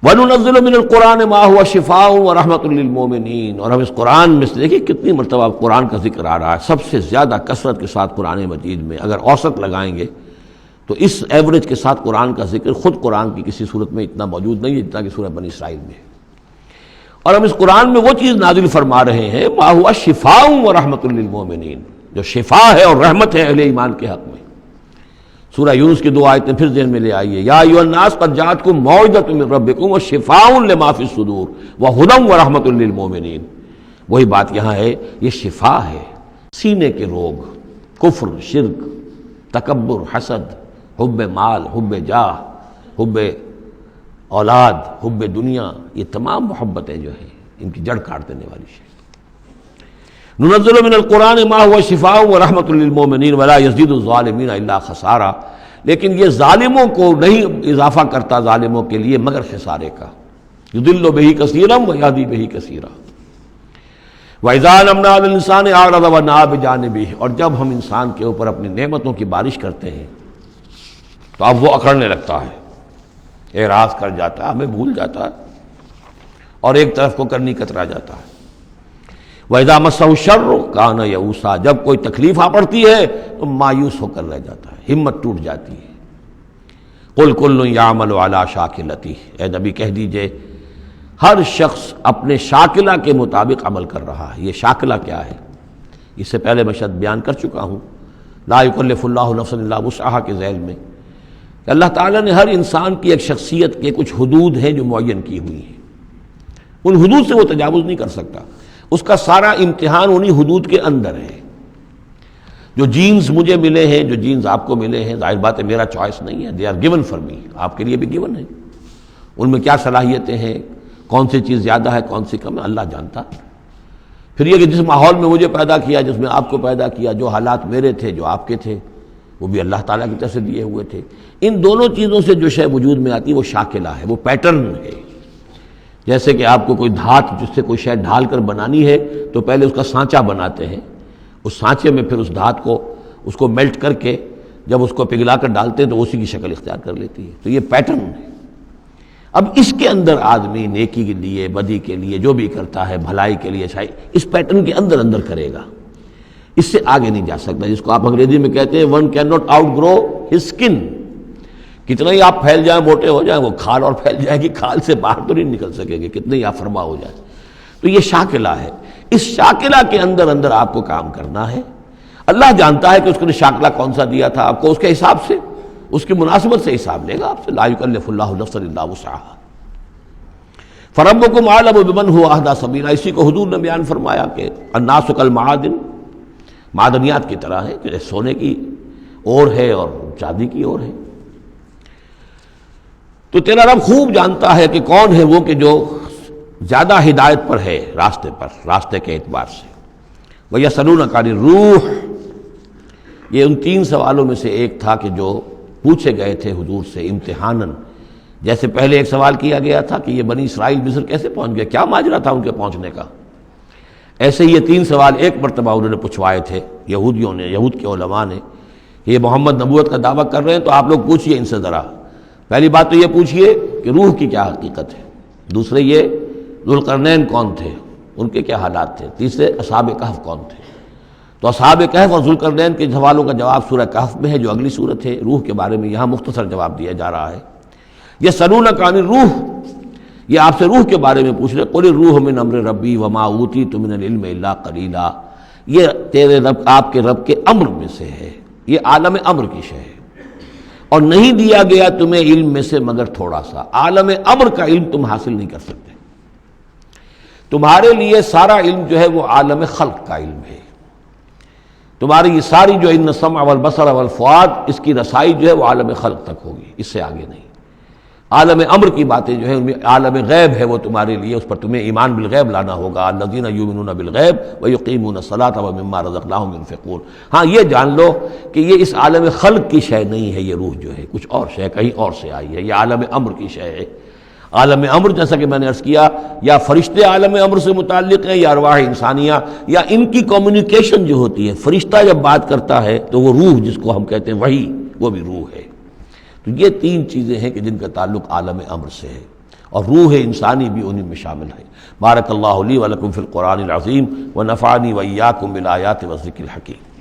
وَنُنَزِّلُ مِنَ الْقُرْآنِ مَا هُوَ شِفَاءٌ وَرَحْمَةٌ لِّلْمُؤْمِنِينَ، اور ہم اس قرآن میں سے دیکھیے کتنی مرتبہ قرآن کا ذکر آ رہا ہے، سب سے زیادہ کثرت کے ساتھ قرآن مجید میں اگر اوسط لگائیں گے تو اس ایوریج کے ساتھ قرآن کا ذکر خود قرآن کی کسی صورت میں اتنا موجود نہیں ہے جتنا کہ سورہ بنی اسرائیل میں ہے۔ اور ہم اس قرآن میں وہ چیز نازل فرما رہے ہیں ما هو شفاء ورحمۃ للمؤمنین، جو شفا ہے اور رحمت ہے اہل ایمان کے حق میں۔ سورہ یونس کی 2 آیتیں پھر ذہن میں لے آئیے، یا ایھا الناس قد جاءتکم موعظۃ من ربکم وشفاء لما فی الصدور وہدی ورحمۃ للمؤمنین۔ وہی بات یہاں ہے، یہ شفا ہے، سینے کے روگ، کفر، شرک، تکبر، حسد، حب مال، حب جاہ، حب اولاد، حب دنیا، یہ تمام محبتیں جو ہیں ان کی جڑ کاٹ دینے والی شے۔ ننزل من القرآن ما هو شفاء ورحمۃ للمؤمنین ولا یزید الظالمین الا خسارا، لیکن یہ ظالموں کو نہیں اضافہ کرتا ظالموں کے لیے مگر خسارے کا۔ یضل بہ کثیرا ویہدی بہ کثیرا۔ وَإِذَا أَنْعَمْنَا عَلَى الْإِنسَانِ أَعْرَضَ وَنَأَىٰ بِجَانِبِهِ، اور جب ہم انسان کے اوپر اپنی نعمتوں کی بارش کرتے ہیں تو اب وہ اکڑنے لگتا ہے، اعراض کر جاتا ہے، ہمیں بھول جاتا ہے اور ایک طرف کو کرنی کترا جاتا ہے۔ وَإِذَا مَسَّهُ الشَّرُّ كَانَ يَئُوسًا، جب کوئی تکلیف آ پڑتی ہے تو مایوس ہو کر رہ جاتا ہے، ہمت ٹوٹ جاتی ہے۔ قُلْ كُلٌّ يَعْمَلُ عَلَىٰ شَاكِلَتِهِ، اے نبی کہہ دیجئے ہر شخص اپنے شاکلہ کے مطابق عمل کر رہا ہے۔ یہ شاکلہ کیا ہے؟ اس سے پہلے میں شاید بیان کر چکا ہوں، لا یکلف اللہ نفسا الا وسعہا کے ذیل میں، کہ اللہ تعالیٰ نے ہر انسان کی ایک شخصیت کے کچھ حدود ہیں جو معین کی ہوئی ہیں، ان حدود سے وہ تجاوز نہیں کر سکتا، اس کا سارا امتحان انہی حدود کے اندر ہے۔ جو جینز مجھے ملے ہیں، جو جینز آپ کو ملے ہیں، ظاہر بات ہے میرا چوائس نہیں ہے، they are given for me, آپ کے لیے بھی گیون ہے۔ ان میں کیا صلاحیتیں ہیں، کون سی چیز زیادہ ہے کون سی کم ہے، اللہ جانتا۔ پھر یہ کہ جس ماحول میں مجھے پیدا کیا، جس میں آپ کو پیدا کیا، جو حالات میرے تھے جو آپ کے تھے وہ بھی اللہ تعالیٰ کی طرف سے دیے ہوئے تھے۔ ان دونوں چیزوں سے جو شے وجود میں آتی ہے وہ شاکلہ ہے، وہ پیٹرن ہے۔ جیسے کہ آپ کو کوئی دھات جس سے کوئی شے ڈھال کر بنانی ہے تو پہلے اس کا سانچہ بناتے ہیں، اس سانچے میں پھر اس دھات کو اس کو میلٹ کر کے جب اس کو پگھلا کر ڈالتے ہیں تو اسی کی شکل اختیار کر لیتی ہے۔ تو یہ پیٹرن ہے۔ اب اس کے اندر آدمی نیکی کے لیے، بدی کے لیے جو بھی کرتا ہے، بھلائی کے لیے، اچھائی، اس پیٹرن کے اندر اندر کرے گا، اس سے آگے نہیں جا سکتا، جس کو آپ انگریزی میں کہتے ہیں one cannot outgrow his skin. کتنا ہی آپ پھیل جائیں، موٹے ہو جائیں، وہ کھال اور پھیل جائے گی، کھال سے باہر تو نہیں نکل سکیں گے، کتنے ہی آپ فرما ہو جائیں۔ تو یہ شاکلہ ہے، اس شاکلہ کے اندر اندر آپ کو کام کرنا ہے۔ اللہ جانتا ہے کہ اس کو نے شاکلہ کون سا دیا تھا آپ کو، اس کے حساب سے، اس کی مناسبت سے حساب لے گا آپ سے۔ لا یکلف اللہ نفسا الا وسعہا فربکم اعلم بمن هو اہدی سبیلا۔ اسی کو حضور نے بیان فرمایا کہ الناس کالمعادن، معدنیات کی طرح ہے، کہ سونے کی اور ہے اور چاندی کی اور ہے۔ تو تیرا رب خوب جانتا ہے کہ کون ہے وہ کہ جو زیادہ ہدایت پر ہے، راستے پر، راستے کے اعتبار سے۔ وَيَسْأَلُونَكَ عَنِ الرُّوحِ، یہ ان 3 سوالوں میں سے ایک تھا کہ جو پوچھے گئے تھے حضور سے امتحاناً۔ جیسے پہلے ایک سوال کیا گیا تھا کہ یہ بنی اسرائیل مصر کیسے پہنچ گئے، کیا ماجرا تھا ان کے پہنچنے کا، ایسے ہی یہ 3 سوال ایک مرتبہ انہوں نے پوچھوائے تھے یہودیوں نے، یہود کے علماء نے، کہ یہ محمد نبوت کا دعویٰ کر رہے ہیں تو آپ لوگ پوچھئے ان سے ذرا۔ پہلی بات تو یہ پوچھئے کہ روح کی کیا حقیقت ہے، دوسرے یہ ذوالقرنین کون تھے، ان کے کیا حالات تھے، تیسرے اصحاب کہف کون تھے۔ تو اصحاب کہف اور ذوالقرنین کے سوالوں کا جواب سورہ کہف میں ہے جو اگلی سورت ہے۔ روح کے بارے میں یہاں مختصر جواب دیا جا رہا ہے۔ یسألونک عن الروح، یہ آپ سے روح کے بارے میں پوچھ رہے، قل الروح من امر ربی وما اوتیت من العلم الا قلیلا، یہ تیرے رب، آپ کے رب کے امر میں سے ہے، یہ عالم امر کی شے ہے، اور نہیں دیا گیا تمہیں علم میں سے مگر تھوڑا سا۔ عالم امر کا علم تم حاصل نہیں کر سکتے، تمہارے لیے سارا علم جو ہے وہ عالم خلق کا علم ہے۔ تمہاری یہ ساری جو ان السمع والبصر والفؤاد، اس کی رسائی جو ہے وہ عالم خلق تک ہوگی، اس سے آگے نہیں۔ عالم امر کی باتیں جو ہیں ان میں عالم غیب ہے، وہ تمہارے لیے اس پر تمہیں ایمان بالغیب لانا ہوگا۔ الذین یؤمنون بالغیب ویقیمون الصلاۃ ومما رزقناہم ینفقون۔ ہاں یہ جان لو کہ یہ اس عالم خلق کی شے نہیں ہے، یہ روح جو ہے کچھ اور شے، کہیں اور سے آئی ہے، یہ عالم امر کی شے ہے۔ عالم امر جیسا کہ میں نے عرض کیا، یا فرشتے عالم امر سے متعلق ہیں، یا ارواح انسانیہ، یا ان کی کمیونیکیشن جو ہوتی ہے، فرشتہ جب بات کرتا ہے تو وہ روح جس کو ہم کہتے ہیں وحی، وہ بھی روح ہے۔ تو یہ 3 چیزیں ہیں کہ جن کا تعلق عالم امر سے ہے، اور روح انسانی بھی انہیں میں شامل ہے۔ بارک اللہ لی و لکم فی القرآن العظیم ونفعنی وإیاکم بالآیات والذکر الحکیم۔